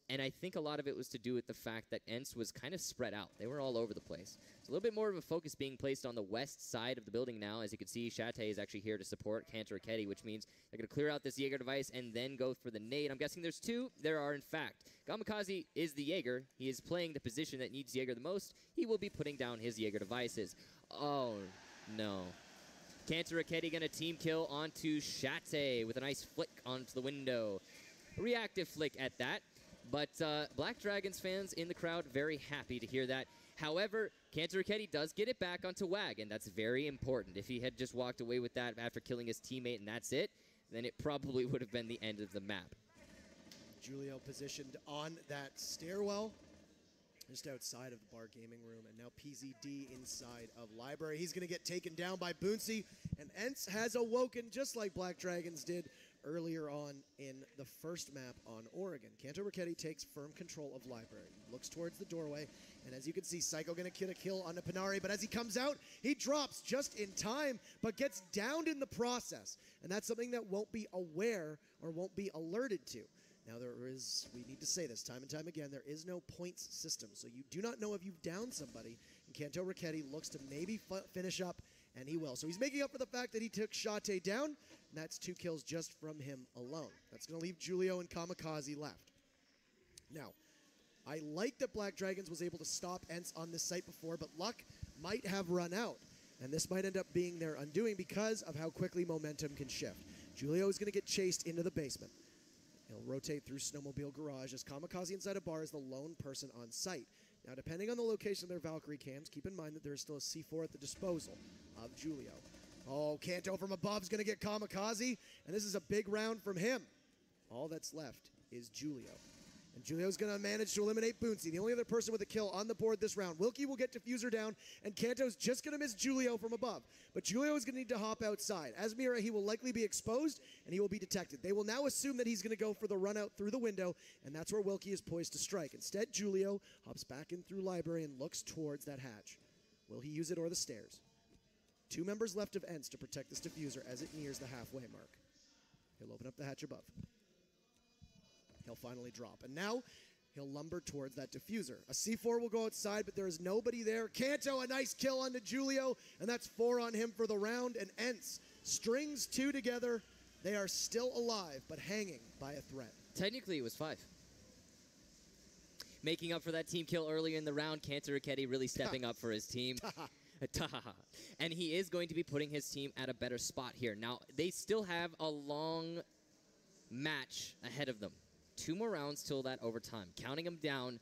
And I think a lot of it was to do with the fact that ENCE was kind of spread out. They were all over the place. It's a little bit more of a focus being placed on the west side of the building now. As you can see, Shate is actually here to support Kanto Raketti, which means they're going to clear out this Jaeger device and then go for the nade. I'm guessing there's 2. There are, in fact. Kamikaze is the Jaeger. He is playing the position that needs Jaeger the most. He will be putting down his Jaeger devices. Oh, no. Kanto Raketti going to team kill onto Shate with a nice flick onto the window. A reactive flick at that. But Black Dragons fans in the crowd very happy to hear that. However, Kanto Raketti does get it back onto Wag, and that's very important. If he had just walked away with that after killing his teammate and that's it, then it probably would have been the end of the map. Julio positioned on that stairwell, just outside of the bar gaming room, and now PZD inside of Library. He's going to get taken down by Boonsy, and ENCE has awoken just like Black Dragons did earlier on in the first map on Oregon. Kanto Raketti takes firm control of Library, looks towards the doorway, and as you can see, Psycho going to get a kill on Panari, but as he comes out, he drops just in time, but gets downed in the process, and that's something that won't be aware or won't be alerted to. Now we need to say this time and time again, there is no points system, so you do not know if you've downed somebody, and Kanto Raketti looks to maybe finish up, and he will. So he's making up for the fact that he took Shate down, and that's 2 kills just from him alone. That's going to leave Julio and Kamikaze left. Now, I like that Black Dragons was able to stop ENCE on this site before, but luck might have run out, and this might end up being their undoing because of how quickly momentum can shift. Julio is going to get chased into the basement. He'll rotate through Snowmobile Garage as Kamikaze inside a bar is the lone person on site. Now, depending on the location of their Valkyrie cams, keep in mind that there is still a C4 at the disposal of Julio. Oh, Kanto from above is going to get Kamikaze, and this is a big round from him. All that's left is Julio. And Julio's going to manage to eliminate Boonsy, the only other person with a kill on the board this round. Wilkie will get Diffuser down, and Kanto's just going to miss Julio from above. But Julio is going to need to hop outside. As Mira, he will likely be exposed, and he will be detected. They will now assume that he's going to go for the run out through the window, and that's where Wilkie is poised to strike. Instead, Julio hops back in through Library and looks towards that hatch. Will he use it or the stairs? 2 members left of ENCE to protect this Diffuser as it nears the halfway mark. He'll open up the hatch above. He'll finally drop. And now, he'll lumber towards that Diffuser. A C4 will go outside, but there is nobody there. Kanto, a nice kill onto Julio, and that's 4 on him for the round. And ENCE strings 2 together. They are still alive, but hanging by a thread. Technically, it was 5. Making up for that team kill earlier in the round, Kanto Raketti really stepping up for his team. And he is going to be putting his team at a better spot here. Now, they still have a long match ahead of them. 2 more rounds till that overtime. Counting them down,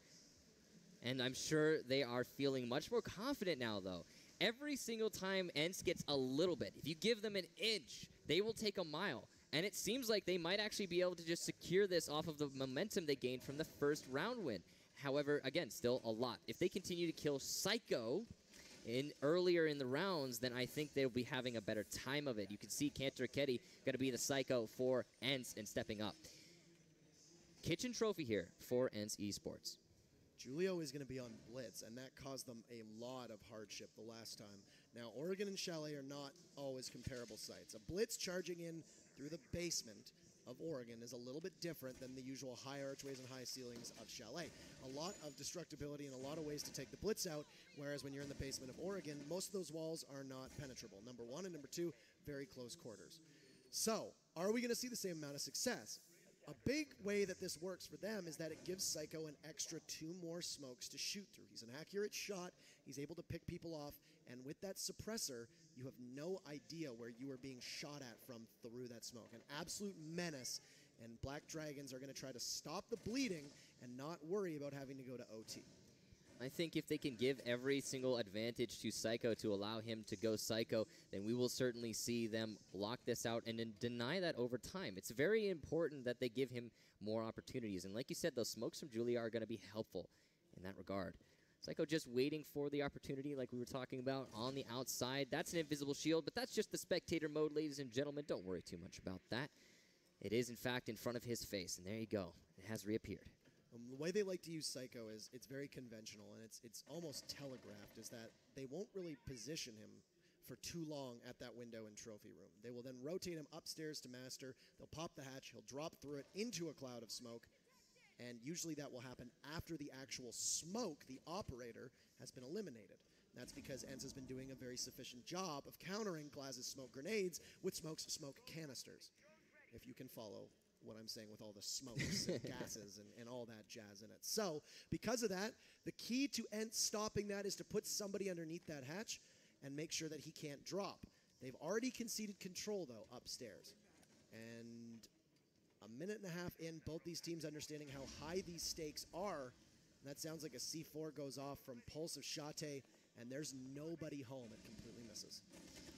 and I'm sure they are feeling much more confident now, though. Every single time ENCE gets a little bit, if you give them an inch, they will take a mile. And it seems like they might actually be able to just secure this off of the momentum they gained from the first round win. However, again, still a lot. If they continue to kill Psycho earlier in the rounds, then I think they'll be having a better time of it. You can see Kanto Raketti going to be the Psycho for ENCE and stepping up. Kitchen trophy here for ENCE Esports. Julio is going to be on Blitz, and that caused them a lot of hardship the last time. Now, Oregon and Chalet are not always comparable sites. A Blitz charging in through the basement of Oregon is a little bit different than the usual high archways and high ceilings of Chalet. A lot of destructibility and a lot of ways to take the Blitz out, whereas when you're in the basement of Oregon, most of those walls are not penetrable. Number 1, and number 2, very close quarters. So, are we going to see the same amount of success? A big way that this works for them is that it gives Psycho an extra 2 more smokes to shoot through. He's an accurate shot. He's able to pick people off. And with that suppressor, you have no idea where you are being shot at from through that smoke. An absolute menace. And Black Dragons are going to try to stop the bleeding and not worry about having to go to OT. I think if they can give every single advantage to Psycho to allow him to go Psycho, then we will certainly see them block this out and then deny that over time. It's very important that they give him more opportunities. And like you said, those smokes from Julia are going to be helpful in that regard. Psycho just waiting for the opportunity like we were talking about on the outside. That's an invisible shield, but that's just the spectator mode, ladies and gentlemen. Don't worry too much about that. It is, in fact, in front of his face, and there you go. It has reappeared. The way they like to use Psycho is it's very conventional, and it's almost telegraphed, is that they won't really position him for too long at that window in Trophy Room. They will then rotate him upstairs to Master. They'll pop the hatch. He'll drop through it into a cloud of smoke, and usually that will happen after the actual smoke, the operator, has been eliminated. That's because ENCE has been doing a very sufficient job of countering Glaz's smoke grenades with smoke canisters, if you can follow what I'm saying with all the smokes and gases and all that jazz in it. So, because of that, the key to ENCE stopping that is to put somebody underneath that hatch and make sure that he can't drop. They've already conceded control, though, upstairs. And a minute and a half in, both these teams understanding how high these stakes are. And that sounds like a C4 goes off from Pulse of Shate, and there's nobody home. It completely misses.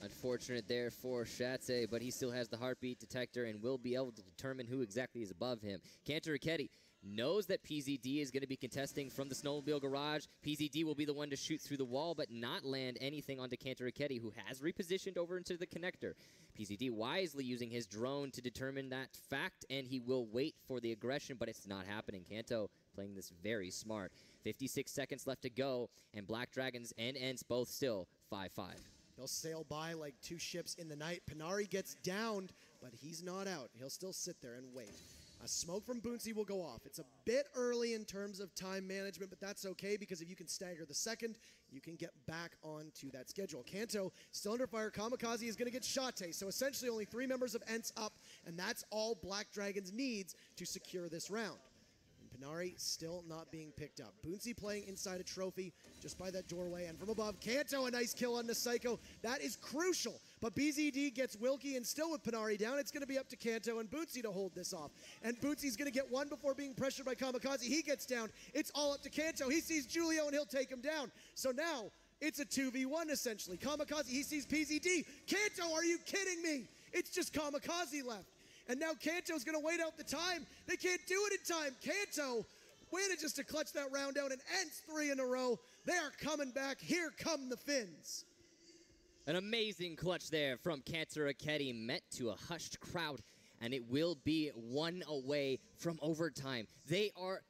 Unfortunate there for Shatse, but he still has the heartbeat detector and will be able to determine who exactly is above him. Cantor Raketti knows that PZD is going to be contesting from the snowmobile garage. PZD will be the one to shoot through the wall, but not land anything onto Cantor Raketti, who has repositioned over into the connector. PZD wisely using his drone to determine that fact, and he will wait for the aggression, but it's not happening. Kanto playing this very smart. 56 seconds left to go, and Black Dragons and ENCE both still 5-5. They'll sail by like two ships in the night. Panari gets downed, but he's not out. He'll still sit there and wait. A smoke from Boonsie will go off. It's a bit early in terms of time management, but that's okay because if you can stagger the second, you can get back onto that schedule. Kanto still under fire. Kamikaze is going to get Shate, so essentially only 3 members of ENCE up, and that's all Black Dragons needs to secure this round. Panari still not being picked up. Boonsie playing inside a trophy just by that doorway. And from above, Kanto, a nice kill on the Psycho. That is crucial. But BZD gets Wilkie, and still with Panari down, it's going to be up to Kanto and Boonsie to hold this off. And Bootsie's going to get one before being pressured by Kamikaze. He gets down. It's all up to Kanto. He sees Julio, and he'll take him down. So now it's a 2v1, essentially. Kamikaze, he sees PZD. Kanto, are you kidding me? It's just Kamikaze left. And now Kanto's going to wait out the time. They can't do it in time. Kanto manages to clutch that round out, and ENCE 3 in a row. They are coming back. Here come the Finns. An amazing clutch there from Cantor Raketti, met to a hushed crowd, and it will be 1 away from overtime. They are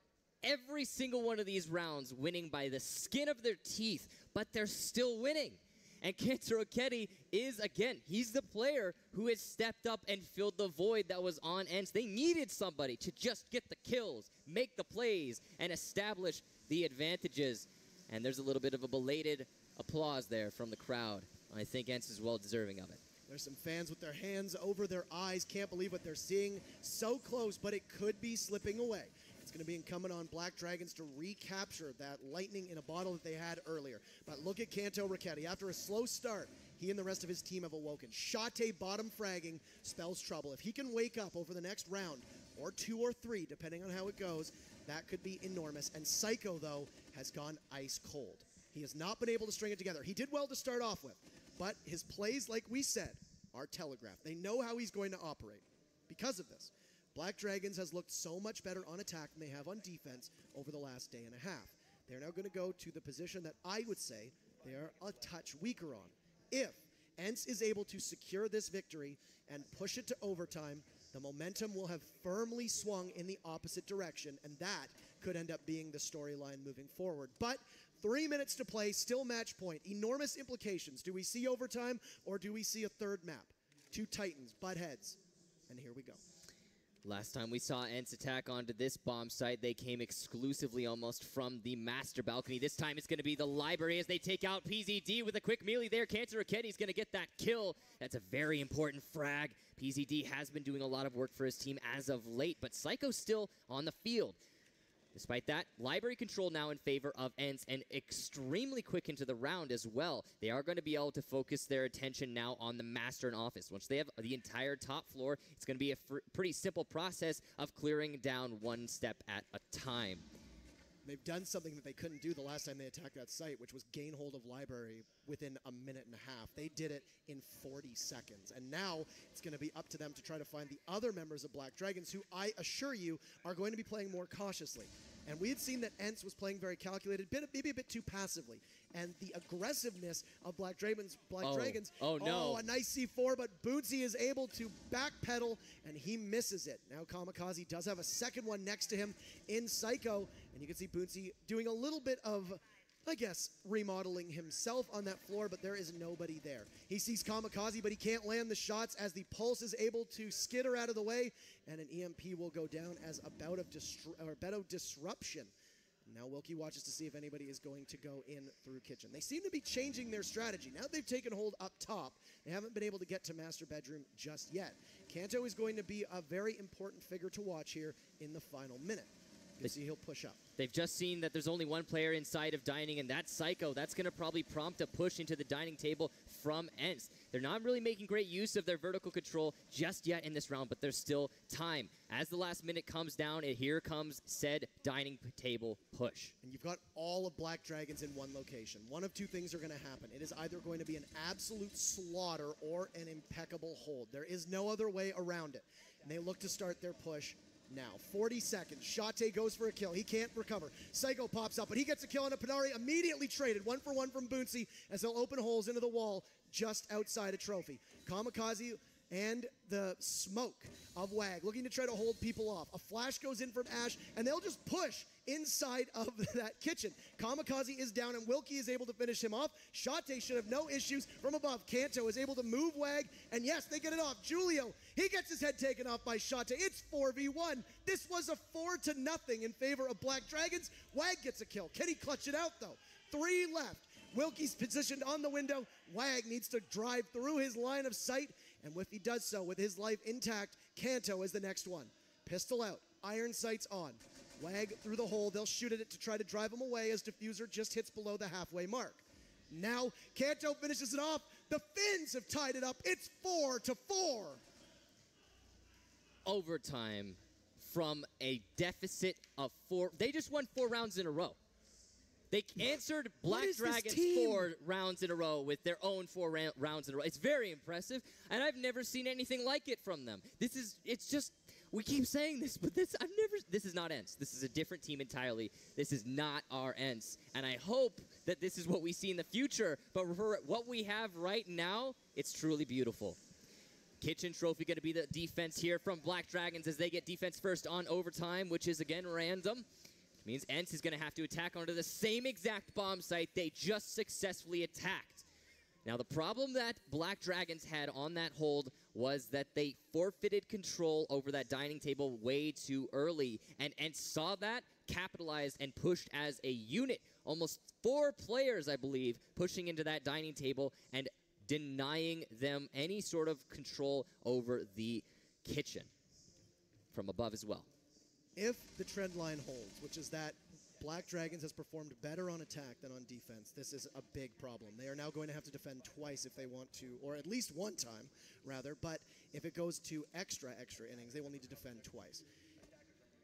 every single one of these rounds winning by the skin of their teeth, but they're still winning. And Cantor Raketti is, again, he's the player who has stepped up and filled the void that was on ENCE. They needed somebody to just get the kills, make the plays, and establish the advantages. And there's a little bit of a belated applause there from the crowd. I think ENCE is well deserving of it. There's some fans with their hands over their eyes. Can't believe what they're seeing. So close, but it could be slipping away. It's going to be incumbent on Black Dragons to recapture that lightning in a bottle that they had earlier. But look at Cantor Raketti. After a slow start, he and the rest of his team have awoken. Shate bottom fragging spells trouble. If he can wake up over the next round, or 2 or 3, depending on how it goes, that could be enormous. And Psycho, though, has gone ice cold. He has not been able to string it together. He did well to start off with, but his plays, like we said, are telegraphed. They know how he's going to operate because of this. Black Dragons has looked so much better on attack than they have on defense over the last day and a half. They're now going to go to the position that I would say they are a touch weaker on. If ENCE is able to secure this victory and push it to overtime, the momentum will have firmly swung in the opposite direction, and that could end up being the storyline moving forward. But 3 minutes to play, still match point. Enormous implications. Do we see overtime, or do we see a third map? 2 Titans, butt heads, and here we go. Last time we saw ENCE attack onto this bomb site, they came exclusively almost from the master balcony. This time it's going to be the library as they take out PZD with a quick melee there. Cantor Raketti is going to get that kill. That's a very important frag. PZD has been doing a lot of work for his team as of late, but Psycho's still on the field. Despite that, library control now in favor of ENCE, and extremely quick into the round as well. They are going to be able to focus their attention now on the master and office. Once they have the entire top floor, it's going to be a pretty simple process of clearing down 1 step at a time. They've done something that they couldn't do the last time they attacked that site, which was gain hold of library within a minute and a half. They did it in 40 seconds. And now it's going to be up to them to try to find the other members of Black Dragons, who I assure you are going to be playing more cautiously. And we had seen that ENCE was playing very calculated, maybe a bit too passively. And the aggressiveness of Black Dragons, Oh, no. a nice C4, but Boonsie is able to backpedal, and he misses it. Now Kamikaze does have a second one next to him in Psycho, and you can see Boonsie doing a little bit of, I guess, remodeling himself on that floor, but there is nobody there. He sees Kamikaze, but he can't land the shots as the Pulse is able to skitter out of the way, and an EMP will go down as a bout of disruption. Now Wilkie watches to see if anybody is going to go in through kitchen. They seem to be changing their strategy. Now they've taken hold up top, they haven't been able to get to master bedroom just yet. Kanto is going to be a very important figure to watch here in the final minute. You can see he'll push up. They've just seen that there's only one player inside of dining, and that's Psycho. That's going to probably prompt a push into the dining table from ENCE. They're not really making great use of their vertical control just yet in this round, but there's still time. As the last minute comes down, here comes said dining table push. And you've got all of Black Dragons in one location. One of two things are going to happen. It is either going to be an absolute slaughter or an impeccable hold. There is no other way around it. And they look to start their push now. 40 seconds. Shate goes for a kill. He can't recover. Psycho pops up, but he gets a kill on a Panarin immediately traded. 1-for-1 from Boonsi as they'll open holes into the wall just outside a trophy. Kamikaze and the smoke of WAG looking to try to hold people off. A flash goes in from Ash, and they'll just push inside of that kitchen. Kamikaze is down, and Wilkie is able to finish him off. Shate should have no issues from above. Kanto is able to move WAG, and yes, they get it off. Julio, he gets his head taken off by Shate. It's 4v1. This was a 4-0 in favor of Black Dragons. WAG gets a kill. Can he clutch it out, though? 3 left. Wilkie's positioned on the window. WAG needs to drive through his line of sight, and if he does so with his life intact, Kanto is the next one. Pistol out, iron sights on. WAG through the hole, they'll shoot at it to try to drive him away as Diffuser just hits below the halfway mark. Now, Kanto finishes it off. The Finns have tied it up. It's 4-4. Overtime from a deficit of 4. They just won 4 rounds in a row. They answered Black Dragons 4 rounds in a row with their own 4 rounds in a row. It's very impressive, and I've never seen anything like it from them. It's just, we keep saying this, but this is not ENCE. This is a different team entirely. This is not our ENCE, and I hope that this is what we see in the future, but for what we have right now, it's truly beautiful. Kitchen Trophy going to be the defense here from Black Dragons as they get defense first on overtime, which is, again, random. Means ENCE is going to have to attack onto the same exact bomb site they just successfully attacked. Now, the problem that Black Dragons had on that hold was that they forfeited control over that dining table way too early, and ENCE saw that, capitalized, and pushed as a unit. Almost 4 players, I believe, pushing into that dining table and denying them any sort of control over the kitchen from above as well. If the trend line holds, which is that Black Dragons has performed better on attack than on defense, this is a big problem. They are now going to have to defend twice if they want to, or at least one time, rather. But if it goes to extra innings, they will need to defend twice.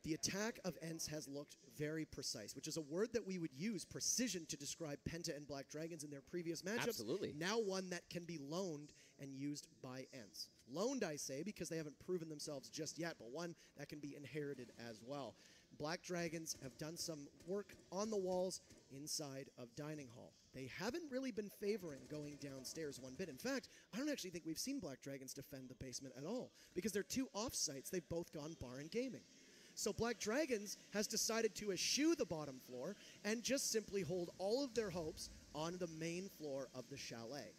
The attack of ENCE has looked very precise, which is a word that we would use, precision, to describe Penta and Black Dragons in their previous matchups. Absolutely. Now one that can be loaned and used by ENCE. Loaned, I say, because they haven't proven themselves just yet, but one that can be inherited as well. Black Dragons have done some work on the walls inside of Dining Hall. They haven't really been favoring going downstairs one bit. In fact, I don't actually think we've seen Black Dragons defend the basement at all, because they're 2 off-sites. They've both gone bar and gaming. So Black Dragons has decided to eschew the bottom floor and just simply hold all of their hopes on the main floor of the chalet.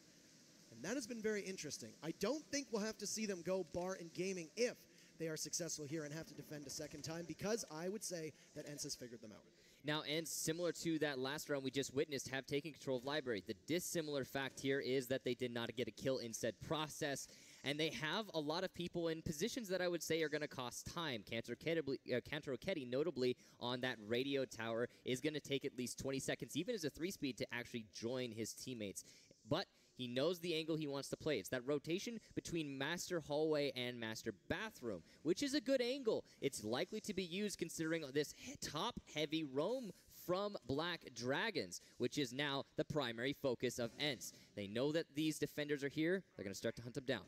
And that has been very interesting. I don't think we'll have to see them go bar and gaming if they are successful here and have to defend a second time, because I would say that ENCE has figured them out. Now, ENCE, similar to that last round we just witnessed, have taken control of Library. The dissimilar fact here is that they did not get a kill in said process, and they have a lot of people in positions that I would say are going to cost time. Kanto Raketti, notably on that radio tower, is going to take at least 20 seconds, even as a 3-speed, to actually join his teammates. But he knows the angle he wants to play. It's that rotation between Master Hallway and Master Bathroom, which is a good angle. It's likely to be used considering this top-heavy roam from Black Dragons, which is now the primary focus of ENCE. They know that these defenders are here. They're going to start to hunt them down.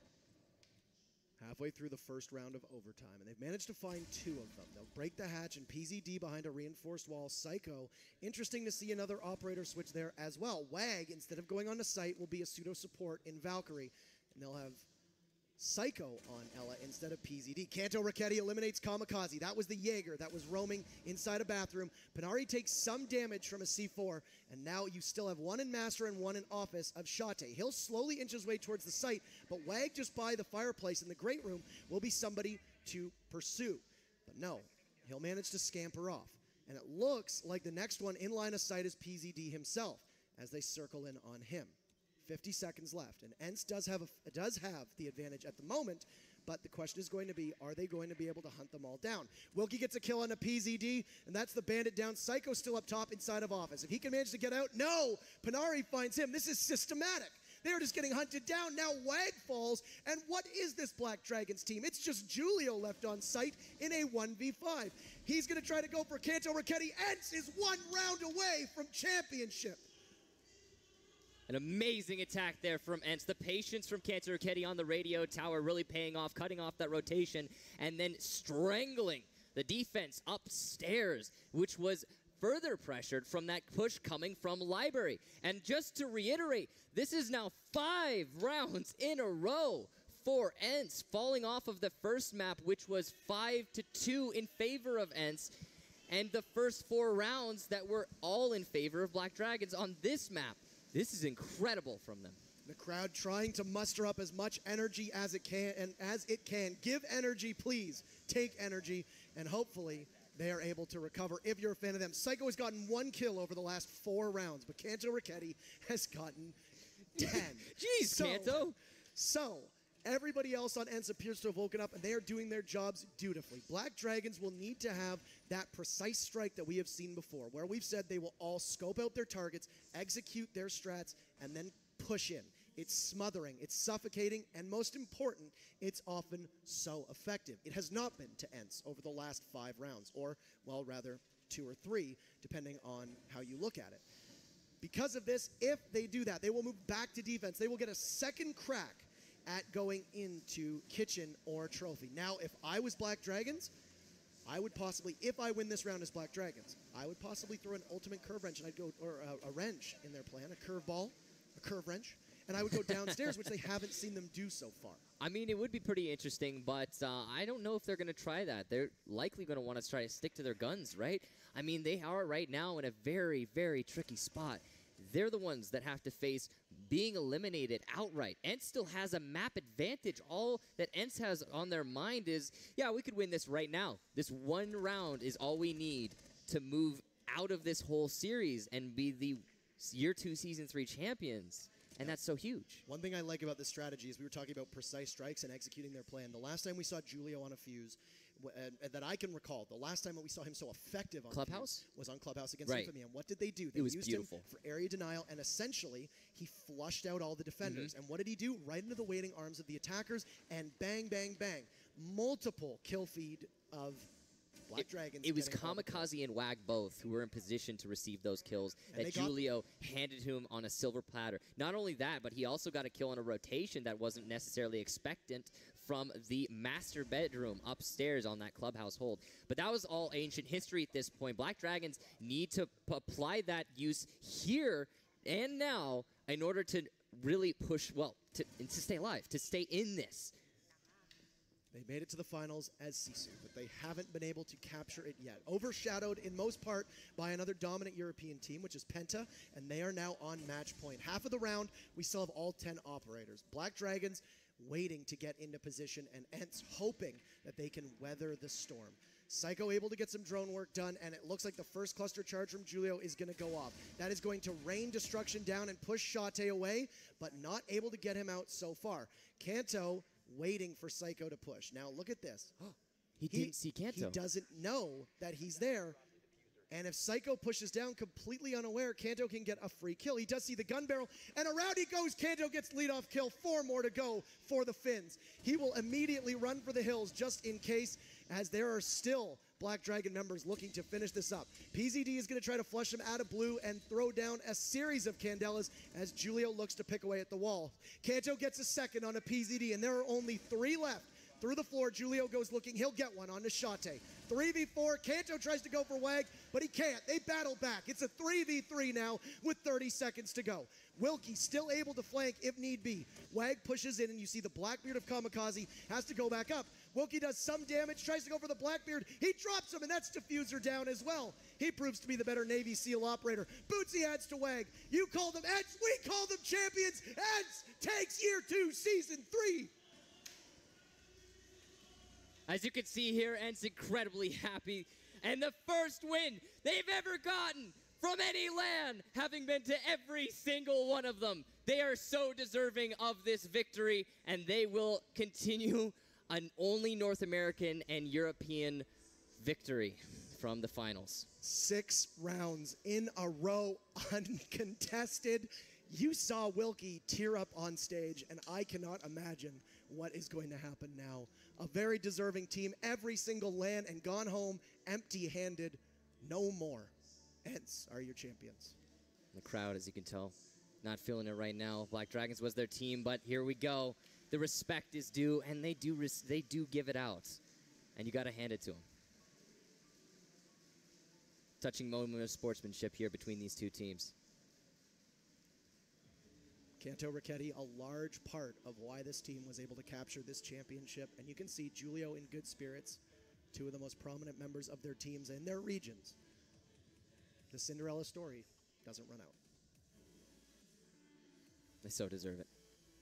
Halfway through the first round of overtime, and they've managed to find 2 of them. They'll break the hatch, and PZD behind a reinforced wall. Psycho, interesting to see another operator switch there as well. WAG, instead of going on the site, will be a pseudo-support in Valkyrie, and they'll have Psycho on Ella instead of PZD. Kanto Raketti eliminates Kamikaze. That was the Jaeger that was roaming inside a bathroom. Panarin takes some damage from a C4, and now you still have 1 in Master and 1 in Office of Shate. He'll slowly inch his way towards the site, but WAG just by the fireplace in the Great Room will be somebody to pursue. But no, he'll manage to scamper off. And it looks like the next one in line of sight is PZD himself as they circle in on him. 50 seconds left, and ENCE does have the advantage at the moment, but the question is going to be, are they going to be able to hunt them all down? Wilkie gets a kill on a PZD, and that's the bandit down. Psycho's still up top inside of Office. If he can manage to get out, no! Panari finds him. This is systematic. They're just getting hunted down. Now Wag falls, and what is this Black Dragons team? It's just Julio left on site in a 1v5. He's going to try to go for Kanto Raketti. Ents is 1 round away from championship. An amazing attack there from Ents. The patience from Kanto Raketti on the radio tower really paying off, cutting off that rotation, and then strangling the defense upstairs, which was further pressured from that push coming from Library. And just to reiterate, this is now 5 rounds in a row for Ents, falling off of the first map, which was 5-2 in favor of Ents, and the first 4 rounds that were all in favor of Black Dragons on this map. This is incredible from them. The crowd trying to muster up as much energy as it can, and as it can. Give energy, please. Take energy, and hopefully they are able to recover if you're a fan of them. Psycho has gotten 1 kill over the last 4 rounds, but Kanto Raketti has gotten 10. Jeez, Kanto. So, everybody else on Ents appears to have woken up, and they are doing their jobs dutifully. Black Dragons will need to have that precise strike that we have seen before, where we've said they will all scope out their targets, execute their strats, and then push in. It's smothering, it's suffocating, and most important, it's often so effective. It has not been to Ents over the last 5 rounds, or, well, rather 2 or 3, depending on how you look at it. Because of this, if they do that, they will move back to defense. They will get a second crack at going into Kitchen or Trophy. Now, if I was Black Dragons, I would possibly, if I win this round as Black Dragons, I would possibly throw an ultimate curve wrench, and I'd go, or a wrench in their plan, a curve ball, a curve wrench, and I would go downstairs, which they haven't seen them do so far. I mean, it would be pretty interesting, but I don't know if they're going to try that. They're likely going to want to try to stick to their guns, right? I mean, they are right now in a very, very tricky spot. They're the ones that have to face being eliminated outright. Ents still has a map advantage. All that Ents has on their mind is, yeah, we could win this right now. This 1 round is all we need to move out of this whole series and be the Year 2 Season 3 champions. And that's so huge. One thing I like about this strategy is we were talking about precise strikes and executing their plan. The last time we saw Julio on a fuse, that I can recall, the last time that we saw him so effective on Clubhouse fuse was on Clubhouse against right. Infamy. And what did they do? They it was used beautiful. him for area denial, and essentially he flushed out all the defenders. And what did he do? Right into the waiting arms of the attackers, and bang, bang, bang. Multiple kill feed of Black Dragons. It was Kamikaze and Wag both who were in position to receive those kills and that Julio handed him on a silver platter. Not only that, but he also got a kill on a rotation that wasn't necessarily expectant from the master bedroom upstairs on that Clubhouse hold. But that was all ancient history at this point. Black Dragons need to apply that use here and now in order to really push, well, to stay alive, to stay in this. They made it to the finals as Sisu, but they haven't been able to capture it yet. Overshadowed in most part by another dominant European team, which is Penta, and they are now on match point. Half of the round, we still have all 10 operators. Black Dragons waiting to get into position, and Ents hoping that they can weather the storm. Psycho able to get some drone work done, and it looks like the first cluster charge from Julio is going to go off. That is going to rain destruction down and push Shate away, but not able to get him out so far. Kanto waiting for Psycho to push. Now look at this. He didn't see Kanto. He doesn't know that he's there. And if Psycho pushes down completely unaware, Kanto can get a free kill. He does see the gun barrel, and around he goes. Kanto gets leadoff kill. 4 more to go for the Finns. He will immediately run for the hills just in case, as there are still Black Dragon members looking to finish this up. PZD is going to try to flush him out of blue and throw down a series of Candelas as Julio looks to pick away at the wall. Kanto gets a second on a PZD, and there are only 3 left. Through the floor, Julio goes looking. He'll get one on Nishate. 3v4. Kanto tries to go for Wag, but he can't. They battle back. It's a 3v3 now with 30 seconds to go. Wilkie still able to flank if need be. Wag pushes in, and you see the Blackbeard of Kamikaze has to go back up. Wilkie does some damage, tries to go for the Blackbeard. He drops him, and that's Diffuser down as well. He proves to be the better Navy SEAL operator. Bootsy adds to Wag. You call them Ents, we call them champions. Ents takes Year 2, Season 3. As you can see here, Ents incredibly happy. And the first win they've ever gotten from any LAN, having been to every single one of them. They are so deserving of this victory, and they will continue an only North American and European victory from the finals. 6 rounds in a row, uncontested. You saw Wilkie tear up on stage, and I cannot imagine what is going to happen now. A very deserving team, every single LAN, and gone home empty-handed. No more. Ents are your champions. The crowd, as you can tell, not feeling it right now. Black Dragons was their team, but here we go. The respect is due, and they do give it out. And you got to hand it to them. Touching moment of sportsmanship here between these two teams. Kanto Raketti, a large part of why this team was able to capture this championship. And you can see Julio in good spirits, 2 of the most prominent members of their teams and their regions. The Cinderella story doesn't run out. They so deserve it.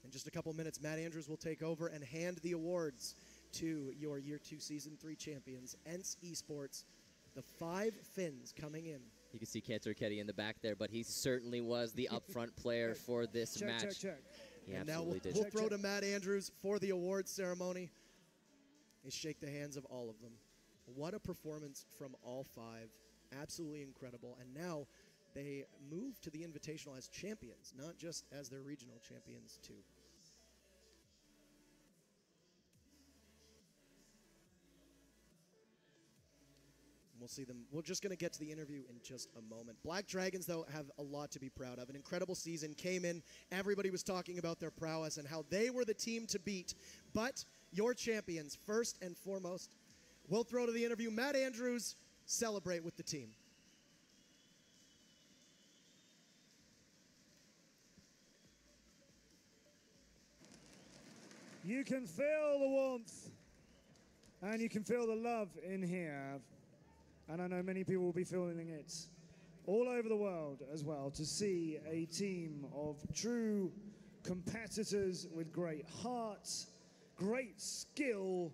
In just a couple minutes, Matt Andrews will take over and hand the awards to your Year 2 Season 3 champions, Ents Esports. The 5 Finns coming in. You can see Kanto Raketti in the back there, but he certainly was the upfront player for this match. Check. He And now absolutely we'll did. throw to Matt Andrews for the awards ceremony. They shake the hands of all of them. What a performance from all 5. Absolutely incredible. And now they move to the Invitational as champions, not just as their regional champions too. We'll see them. We're just going to get to the interview in just a moment. Black Dragons, though, have a lot to be proud of. An incredible season came in. Everybody was talking about their prowess and how they were the team to beat. But your champions, first and foremost, we'll throw to the interview. Matt Andrews, celebrate with the team. You can feel the warmth and you can feel the love in here. And I know many people will be feeling it all over the world as well, to see a team of true competitors with great heart, great skill,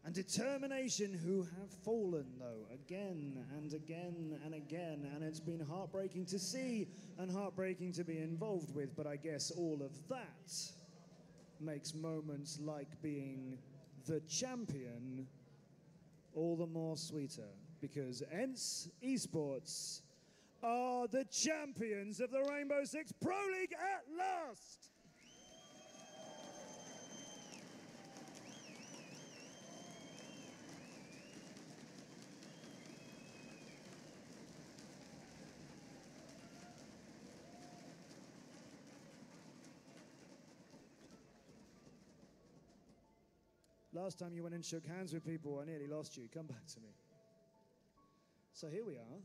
and determination, who have fallen, though, again and again and again. And it's been heartbreaking to see and heartbreaking to be involved with, but I guess all of that makes moments like being the champion all the more sweeter. Because Ents Esports are the champions of the Rainbow Six Pro League at last! Last time you went and shook hands with people, I nearly lost you. Come back to me. So here we are.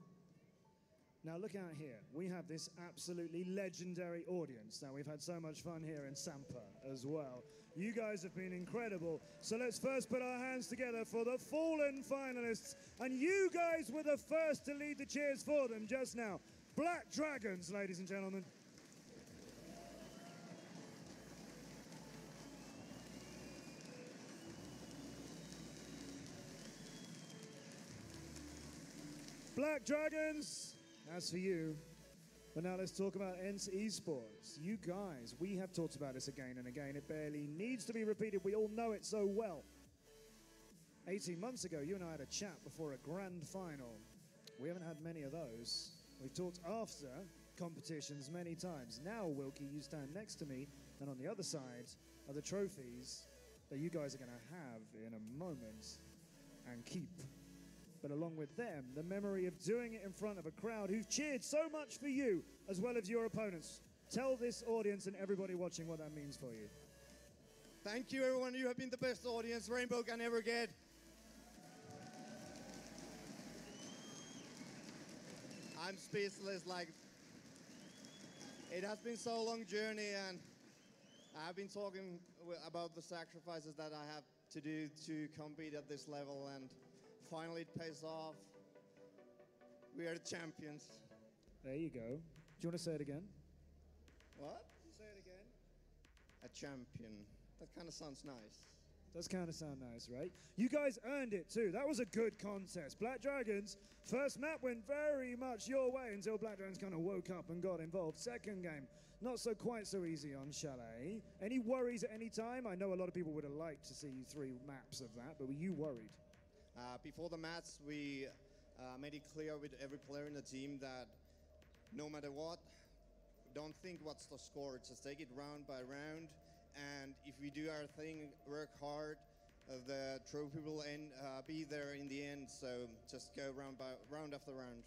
Now look out here. We have this absolutely legendary audience. Now we've had so much fun here in Sampa as well. You guys have been incredible. So let's first put our hands together for the fallen finalists. And you guys were the first to lead the cheers for them just now. Black Dragons, ladies and gentlemen. Black Dragons, as for you. But now let's talk about Ents Esports. You guys, we have talked about this again and again. It barely needs to be repeated. We all know it so well. 18 months ago, you and I had a chat before a grand final. We haven't had many of those. We've talked after competitions many times. Now, Wilkie, you stand next to me, and on the other side are the trophies that you guys are going to have in a moment and keep. But along with them, the memory of doing it in front of a crowd who've cheered so much for you, as well as your opponents. Tell this audience and everybody watching what that means for you. Thank you, everyone. You have been the best audience Rainbow can ever get. I'm speechless. Like, it has been so long journey, and I've been talking about the sacrifices that I have to do to compete at this level, and finally it pays off. We are the champions. There you go. Do you want to say it again? What? Say it again. A champion. That kind of sounds nice. Does kind of sound nice, right? You guys earned it too. That was a good contest. Black Dragons, first map went very much your way until Black Dragons kind of woke up and got involved. Second game, not so quite so easy on Chalet. Any worries at any time? I know a lot of people would have liked to see 3 maps of that, but were you worried? Before the match, we made it clear with every player in the team that no matter what, don't think what's the score, just take it round by round. And if we do our thing, work hard, the trophy will be there in the end. So just go round after round.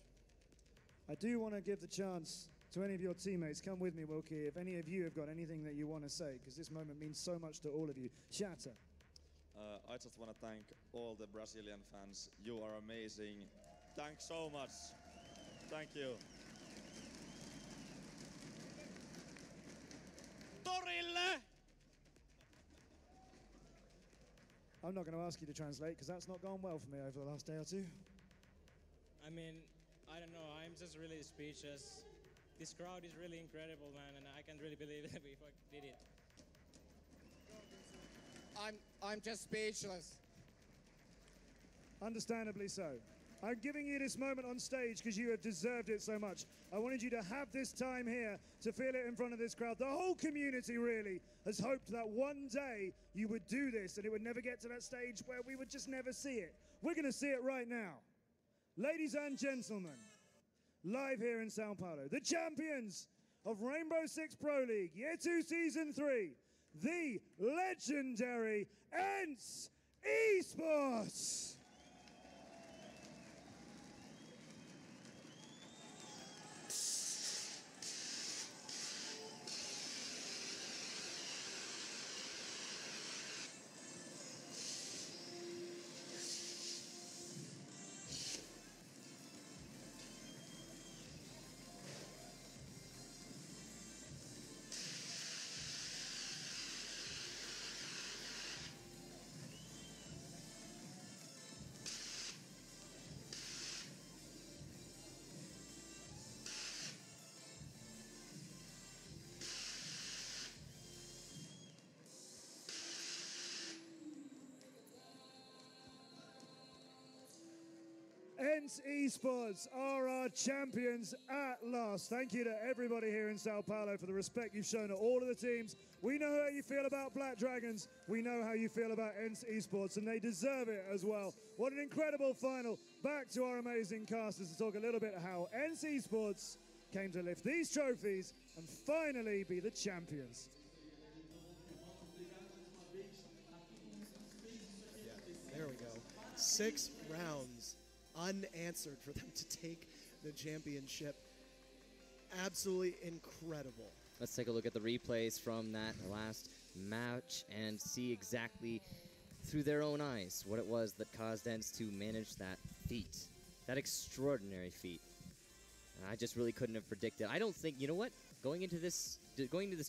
I do want to give the chance to any of your teammates. Come with me, Wilkie, if any of you have got anything that you want to say, because this moment means so much to all of you. Shatter. I just want to thank all the Brazilian fans. You are amazing. Thanks so much. Thank you. Torille! I'm not going to ask you to translate because that's not gone well for me over the last day or two. I mean, I don't know. I'm just really speechless. This crowd is really incredible, man, and I can't really believe that we did it. I'm just speechless. Understandably so. I'm giving you this moment on stage because you have deserved it so much. I wanted you to have this time here to feel it in front of this crowd. The whole community really has hoped that one day you would do this and it would never get to that stage where we would just never see it. We're going to see it right now. Ladies and gentlemen, live here in Sao Paulo, the champions of Rainbow Six Pro League, Year 2, Season 3, the legendary ENCE Esports! ENCE Esports are our champions at last. Thank you to everybody here in Sao Paulo for the respect you've shown to all of the teams. We know how you feel about Black Dragons. We know how you feel about ENCE Esports, and they deserve it as well. What an incredible final. Back to our amazing casters to talk a little bit how ENCE Esports came to lift these trophies and finally be the champions. There we go. 6 rounds unanswered for them to take the championship. Absolutely incredible. Let's take a look at the replays from that last match and see exactly through their own eyes what it was that caused ENCE to manage that feat, that extraordinary feat. And I just really couldn't have predicted. I don't think, you know what? Going into this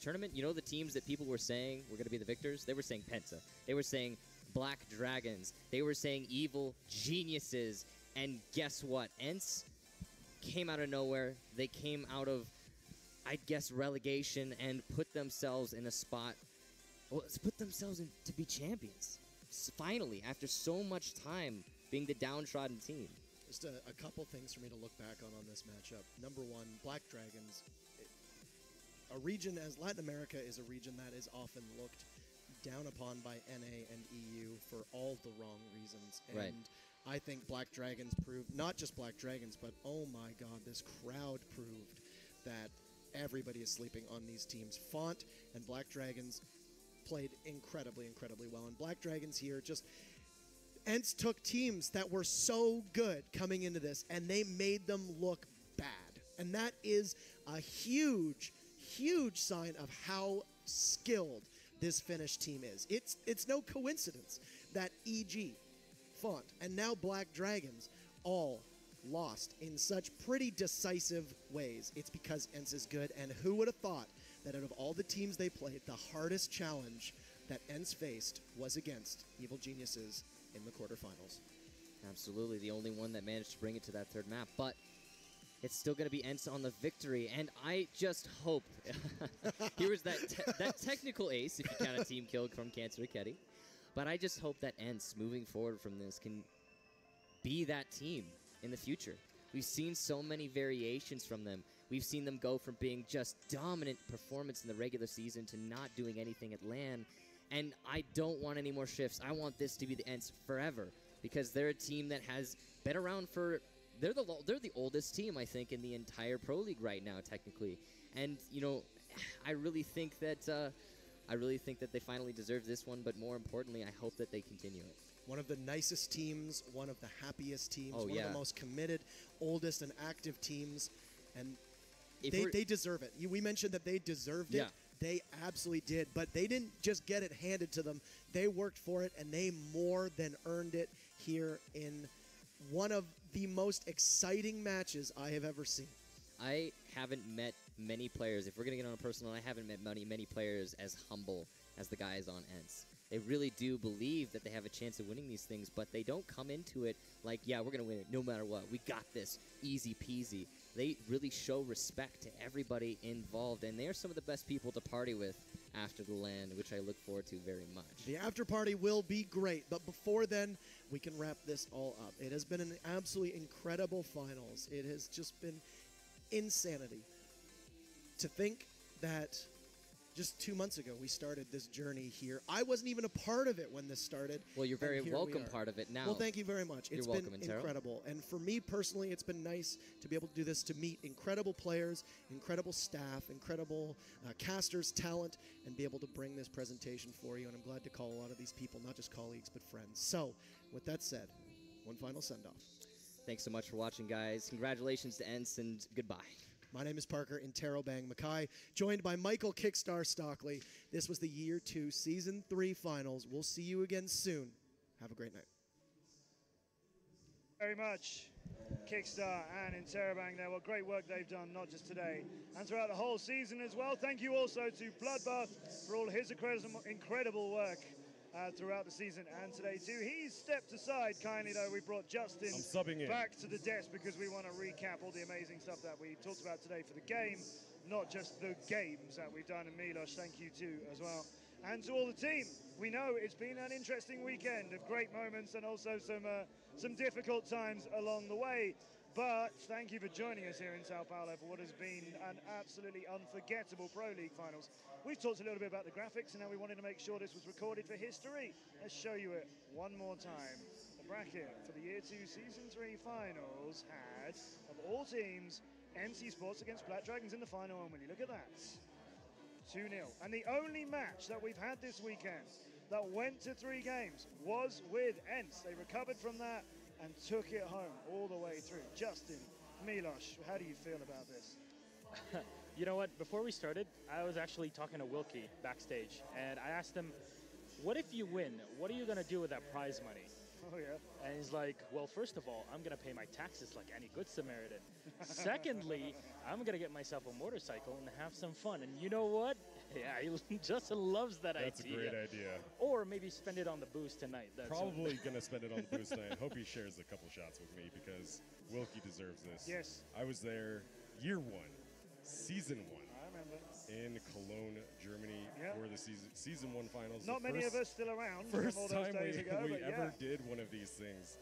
tournament, you know the teams that people were saying were going to be the victors? They were saying Penta. They were saying Black Dragons. They were saying Evil Geniuses. And guess what? ENCE came out of nowhere. They came out of, I guess, relegation and put themselves in a spot, well, put themselves in to be champions. Finally, after so much time being the downtrodden team. Just a couple things for me to look back on this matchup. Number one, Black Dragons. A region as Latin America is a region that is often looked down upon by NA and EU for all the wrong reasons. And right. I think Black Dragons proved, not just Black Dragons, but oh my god, this crowd proved that everybody is sleeping on these teams. Font and Black Dragons played incredibly, incredibly well. And Black Dragons here just, ENCE took teams that were so good coming into this, and they made them look bad. And that is a huge, huge sign of how skilled this Finnish team is. It's no coincidence that EG, Font, and now Black Dragons all lost in such pretty decisive ways. It's because ENCE is good, and who would have thought that out of all the teams they played, the hardest challenge that ENCE faced was against Evil Geniuses in the quarterfinals. Absolutely, the only one that managed to bring it to that third map, but it's still going to be ENCE on the victory, and I just hope, here was that technical ace, if you count a team kill from Cancer Ketty, But I just hope that ENCE, moving forward from this, can be that team in the future. We've seen so many variations from them. We've seen them go from being just dominant performance in the regular season to not doing anything at LAN. And I don't want any more shifts. I want this to be the ENCE forever, because they're a team that has been around for... They're the oldest team, I think, in the entire Pro League right now, technically. And, you know, I really think that they finally deserve this one, but more importantly, I hope that they continue it. One of the nicest teams, one of the happiest teams, one yeah. of the most committed, oldest, and active teams. And they deserve it. We mentioned that they deserved it. Yeah. They absolutely did. But they didn't just get it handed to them. They worked for it, and they more than earned it here in one of the most exciting matches I have ever seen. I haven't met many players, if we're going to get on a personal, I haven't met many players as humble as the guys on ENCE. They really do believe that they have a chance of winning these things, but they don't come into it like, yeah, we're going to win it no matter what. We got this, easy peasy. They really show respect to everybody involved, and they are some of the best people to party with after the LAN, which I look forward to very much. The after party will be great, but before then, we can wrap this all up. It has been an absolutely incredible finals. It has just been insanity. To think that just 2 months ago we started this journey here. I wasn't even a part of it when this started. Well, you're very welcome part of it now. Well, thank you very much. It's You're been welcome, Intero. incredible. And for me personally, it's been nice to be able to do this, to meet incredible players, incredible staff, incredible casters, talent, and be able to bring this presentation for you. And I'm glad to call a lot of these people, not just colleagues, but friends. So, with that said, one final send-off. Thanks so much for watching, guys. Congratulations to ENCE, and goodbye. My name is Parker Intero Bang Mackay, joined by Michael Kickstar Stockley. This was the Year 2 Season 3 Finals. We'll see you again soon. Have a great night. Very much, Kickstar and Interrobang there. What great work they've done, not just today, and throughout the whole season as well. Thank you also to Bloodbath for all his incredible work throughout the season and today too. He's stepped aside kindly though. We brought Justin back to the desk because we want to recap all the amazing stuff that we talked about today for the game, not just the games that we've done. And Milos, thank you too as well. And to all the team, we know it's been an interesting weekend of great moments and also some difficult times along the way. But thank you for joining us here in Sao Paulo for what has been an absolutely unforgettable Pro League finals. We've talked a little bit about the graphics, and now we wanted to make sure this was recorded for history. Let's show you it one more time. The bracket for the Year 2 Season 3 finals had, of all teams, NC Sports against Black Dragons in the final, and when you look at that, 2-0. And the only match that we've had this weekend that went to 3 games was with ENCE. They recovered from that and took it home all the way through. Justin, Milos, how do you feel about this? You know what? Before we started, I was actually talking to Wilkie backstage, and I asked him, what if you win? What are you going to do with that prize money? Oh, yeah. And he's like, well, first of all, I'm going to pay my taxes like any good Samaritan. Secondly, I'm going to get myself a motorcycle and have some fun. And you know what? Yeah, Justin loves that idea. That's a great idea. Or maybe spend it on the booze tonight. That's Probably going to spend it on the booze tonight. Hope he shares a couple shots with me because Wilkie deserves this. Yes. I was there year 1, season 1. I remember. In Cologne, Germany for the season 1 finals. Not many of us still around First from all those time days ago, we but ever did one of these things.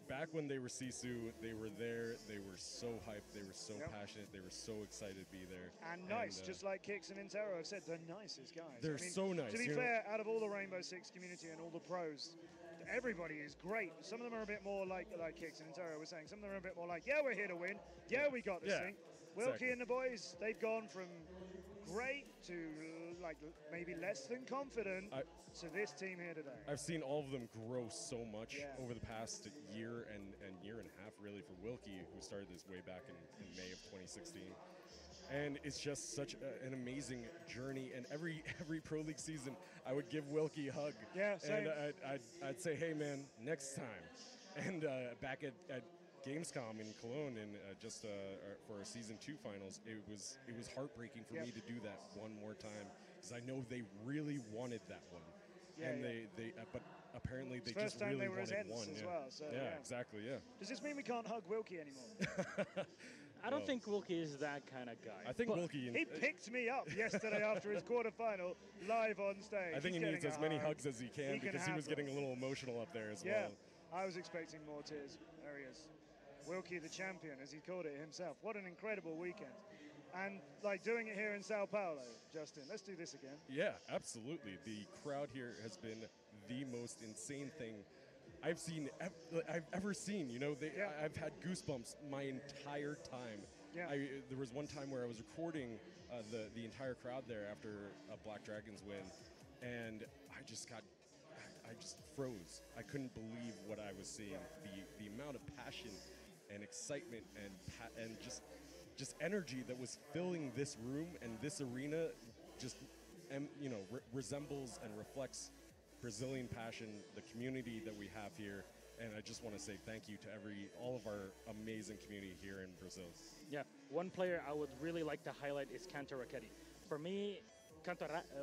Back when they were Sisu, they were there. They were so hyped. They were so passionate. They were so excited to be there. And nice, just like Kix and Intero have said, the nicest guys. They're so nice. To be fair, out of all the Rainbow Six community and all the pros, everybody is great. Some of them are a bit more like Kix and Intero were saying. Some of them are a bit more like, yeah, we're here to win. Yeah, we got this thing. Wilkie and the boys, they've gone from great to like maybe less than confident to this team here today. I've seen all of them grow so much over the past year and year and a half, really, for Wilkie, who started this way back in May of 2016. And it's just such an amazing journey. And every Pro League season, I would give Wilkie a hug. Yeah, same. And I'd say, hey, man, next time. And back at Gamescom in Cologne, and for our season 2 finals, it was heartbreaking for me to do that one more time because I know they really wanted that one, but apparently they just really wanted one. As well, so exactly. Yeah. Does this mean we can't hug Wilkie anymore? I don't Whoa. think Wilkie is that kind of guy. I think but Wilkie. He picked me up yesterday after his quarterfinal live on stage. I think he He's needs getting as a many hug. hugs as he can because he have was getting a them. little emotional up there as Yeah, well. I was expecting more tears. There he is. Wilkie the champion, as he called it himself. What an incredible weekend. And like doing it here in Sao Paulo, Justin, let's do this again. Yeah, absolutely. The crowd here has been the most insane thing I've ever seen. You know, I've had goosebumps my entire time. Yeah. There was one time where I was recording the entire crowd there after a Black Dragons win, and I just froze. I couldn't believe what I was seeing. The amount of passion and excitement and just energy that was filling this room and this arena just resembles and reflects Brazilian passion, the community that we have here, and I just want to say thank you to all of our amazing community here in Brazil. Yeah, one player I would really like to highlight is Canto Racchetti. For me,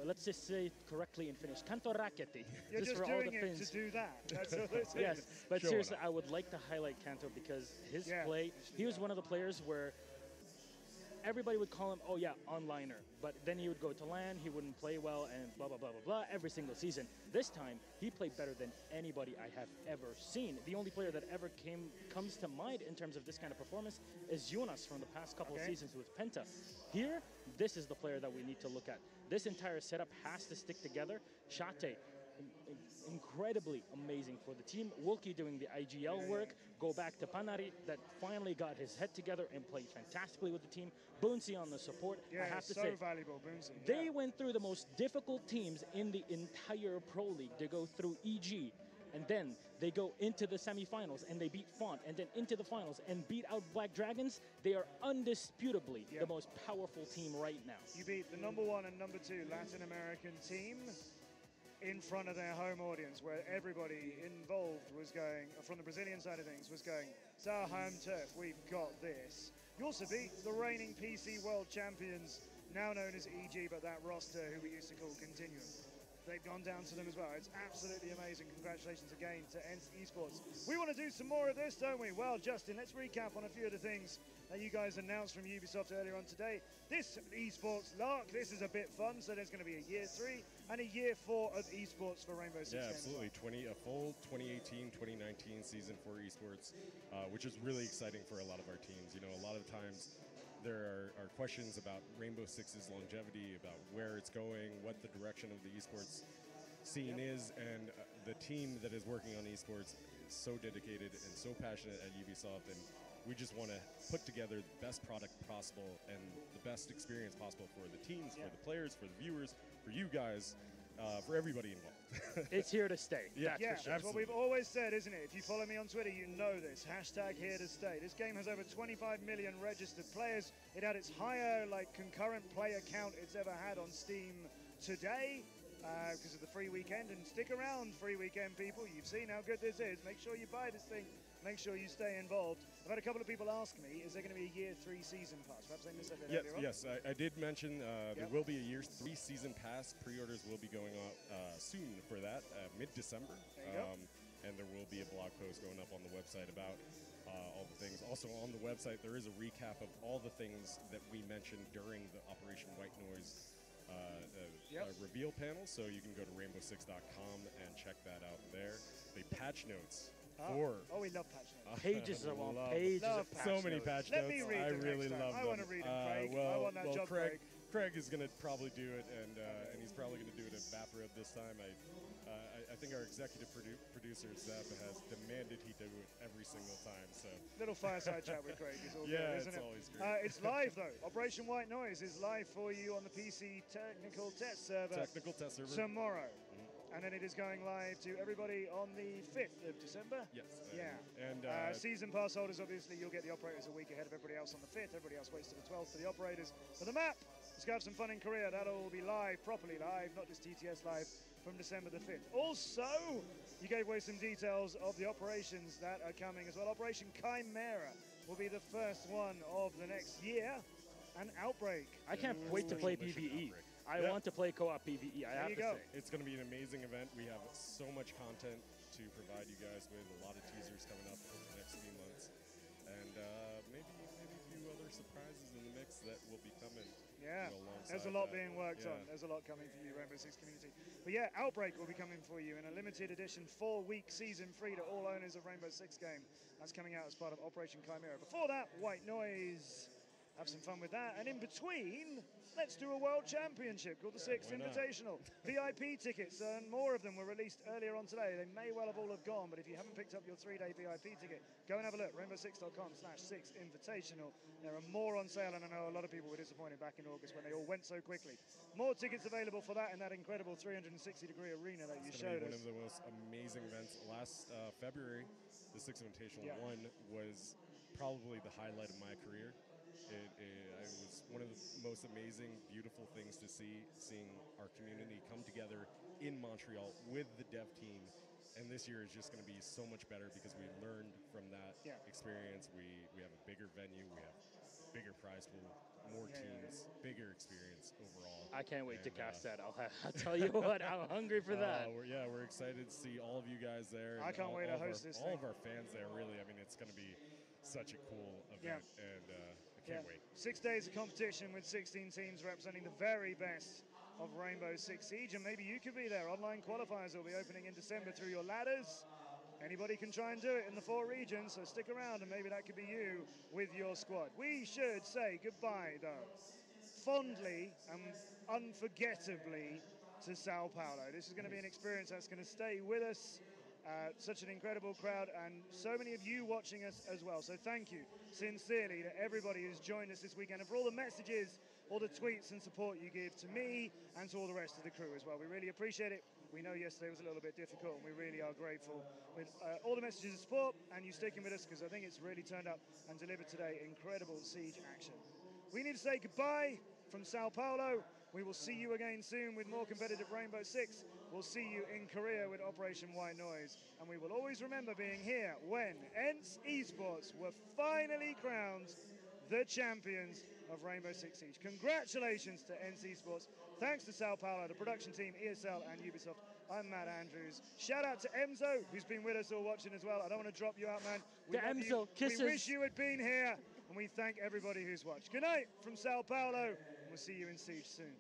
let's just say it correctly in Finnish, Canto Racchetti. You're just for all the doing it Finns. to do that. That's all this Yes, is. but Showing seriously, up. I would like to highlight Canto because his Yeah, play, he was one of the players where everybody would call him, oh yeah, onliner. But then he would go to LAN, he wouldn't play well, and blah, blah, blah, blah, blah, every single season. This time, he played better than anybody I have ever seen. The only player that ever comes to mind in terms of this kind of performance is Jonas from the past couple of seasons with Penta. Here, this is the player that we need to look at. This entire setup has to stick together. Shate, incredibly amazing for the team. Wilkie doing the IGL work. Go back to Panari that finally got his head together and played fantastically with the team. Boonsy on the support. Yeah, I have to so say, valuable, Boonsy. they went through the most difficult teams in the entire Pro League. They go through EG, and then they go into the semifinals, and they beat Font, and then into the finals, and beat out Black Dragons. They are undisputably the most powerful team right now. You beat the #1 and #2 Latin American team in front of their home audience, where everybody involved was going, from the Brazilian side of things, was going, it's our home turf, we've got this. You also beat the reigning PC World Champions, now known as EG, but that roster who we used to call Continuum. They've gone down to them as well. It's absolutely amazing. Congratulations again to ENCE Esports. We want to do some more of this, don't we? Well, Justin, let's recap on a few of the things that you guys announced from Ubisoft earlier on today. This esports lark, this is a bit fun. So there's going to be a year 3 and a year 4 of esports for Rainbow Six. Yeah, absolutely. A full 2018-2019 season for esports, which is really exciting for a lot of our teams. You know, a lot of times there are questions about Rainbow Six's longevity, about where it's going, what the direction of the esports scene is, and the team that is working on esports is so dedicated and so passionate at Ubisoft, and we just want to put together the best product possible and the best experience possible for the teams, for the players, for the viewers, for you guys, for everybody involved. It's here to stay. Yeah, That's what we've always said, isn't it? If you follow me on Twitter, you know this. # here to stay. This game has over 25 million registered players. It had its higher concurrent player count it's ever had on Steam today because of the free weekend. And stick around, free weekend people. You've seen how good this is. Make sure you buy this thing. Make sure you stay involved. I've had a couple of people ask me, is there going to be a year 3 season pass? Perhaps I missed that earlier on. Yes, I did mention there will be a year 3 season pass. Pre-orders will be going out soon for that, mid-December. And there will be a blog post going up on the website about all the things. Also on the website, there is a recap of all the things that we mentioned during the Operation White Noise reveal panel. So you can go to rainbow6.com and check that out there. The patch notes. We love patch notes. Pages of all pages of patch so many patch notes. Let me read them really next time. love them. I want to read them, Craig. I want that job, Craig. Craig is going to probably do it, and he's probably going to do it at Vaporub this time. I think our executive producer, Zappa, has demanded he do it every single time. So little fireside chat with Craig is all yeah, good, isn't it's it? always great. It's live, though. Operation White Noise is live for you on the PC Technical Test Server. Tomorrow. And then it is going live to everybody on the 5th of December. Yes. Yeah. And season pass holders, obviously, you'll get the operators a week ahead of everybody else on the 5th. Everybody else waits to the 12th for the operators. For the map, let's go have some fun in Korea. That'll all be live, properly live, not just TTS live, from December the 5th. Also, you gave away some details of the operations that are coming as well. Operation Chimera will be the first one of the next year. And Outbreak. I can't wait to play PvE. I want to play co-op PvE, I have to say. It's going to be an amazing event. We have so much content to provide you guys with, a lot of teasers coming up over the next few months, and maybe a few other events that will be coming. Yeah, alongside there's a lot that. being worked Yeah. on. There's a lot coming for you, Rainbow Six community. But yeah, Outbreak will be coming for you in a limited edition 4-week season free to all owners of Rainbow Six game. That's coming out as part of Operation Chimera. Before that, White Noise. Have some fun with that. And in between, let's do a World Championship called the Six why not? Invitational. VIP tickets, and more of them were released earlier on today. They may well have all have gone, but if you haven't picked up your 3-day VIP ticket, go and have a look. rainbow6.com/6invitational. There are more on sale, and I know a lot of people were disappointed back in August when they all went so quickly. More tickets available for that in that incredible 360-degree arena that you It's gonna showed be one us. of the most amazing events. Last February, the Six Invitational Yeah. 1 was probably the highlight of my career. It was one of the most amazing, beautiful things to see, seeing our community come together in Montreal with the dev team. And this year is just going to be so much better because we learned from that experience. We have a bigger venue, we have bigger prize pool, more teams, bigger experience overall. I can't wait to And, cast that. I'll tell you what, I'm hungry for that. We're excited to see all of you guys there. I and can't wait to host this All thing. of our fans there, really. I mean, it's going to be such a cool event, and I can't wait. 6 days of competition with 16 teams representing the very best of Rainbow Six Siege, and maybe you could be there. Online qualifiers will be opening in December through your ladders. Anybody can try and do it in the 4 regions, so stick around and maybe that could be you with your squad. We should say goodbye, though, fondly and unforgettably to Sao Paulo. This is going to be an experience that's going to stay with us. Such an incredible crowd and so many of you watching us as well. So thank you sincerely to everybody who's joined us this weekend and for all the messages, all the tweets and support you give to me and to all the rest of the crew as well. We really appreciate it. We know yesterday was a little bit difficult and we really are grateful with all the messages of support and you sticking with us because I think it's really turned up and delivered today incredible Siege action. We need to say goodbye from Sao Paulo. We will see you again soon with more competitive Rainbow Six. We'll see you in Korea with Operation White Noise. And we will always remember being here when ENCE Esports were finally crowned the champions of Rainbow Six Siege. Congratulations to ENCE Esports. Thanks to Sao Paulo, the production team, ESL and Ubisoft. I'm Matt Andrews. Shout out to Emzo, who's been with us all watching as well. I don't want to drop you out, man. We To love Emzo, you. kisses. We wish you had been here. And we thank everybody who's watched. Good night from Sao Paulo. And we'll see you in Siege soon.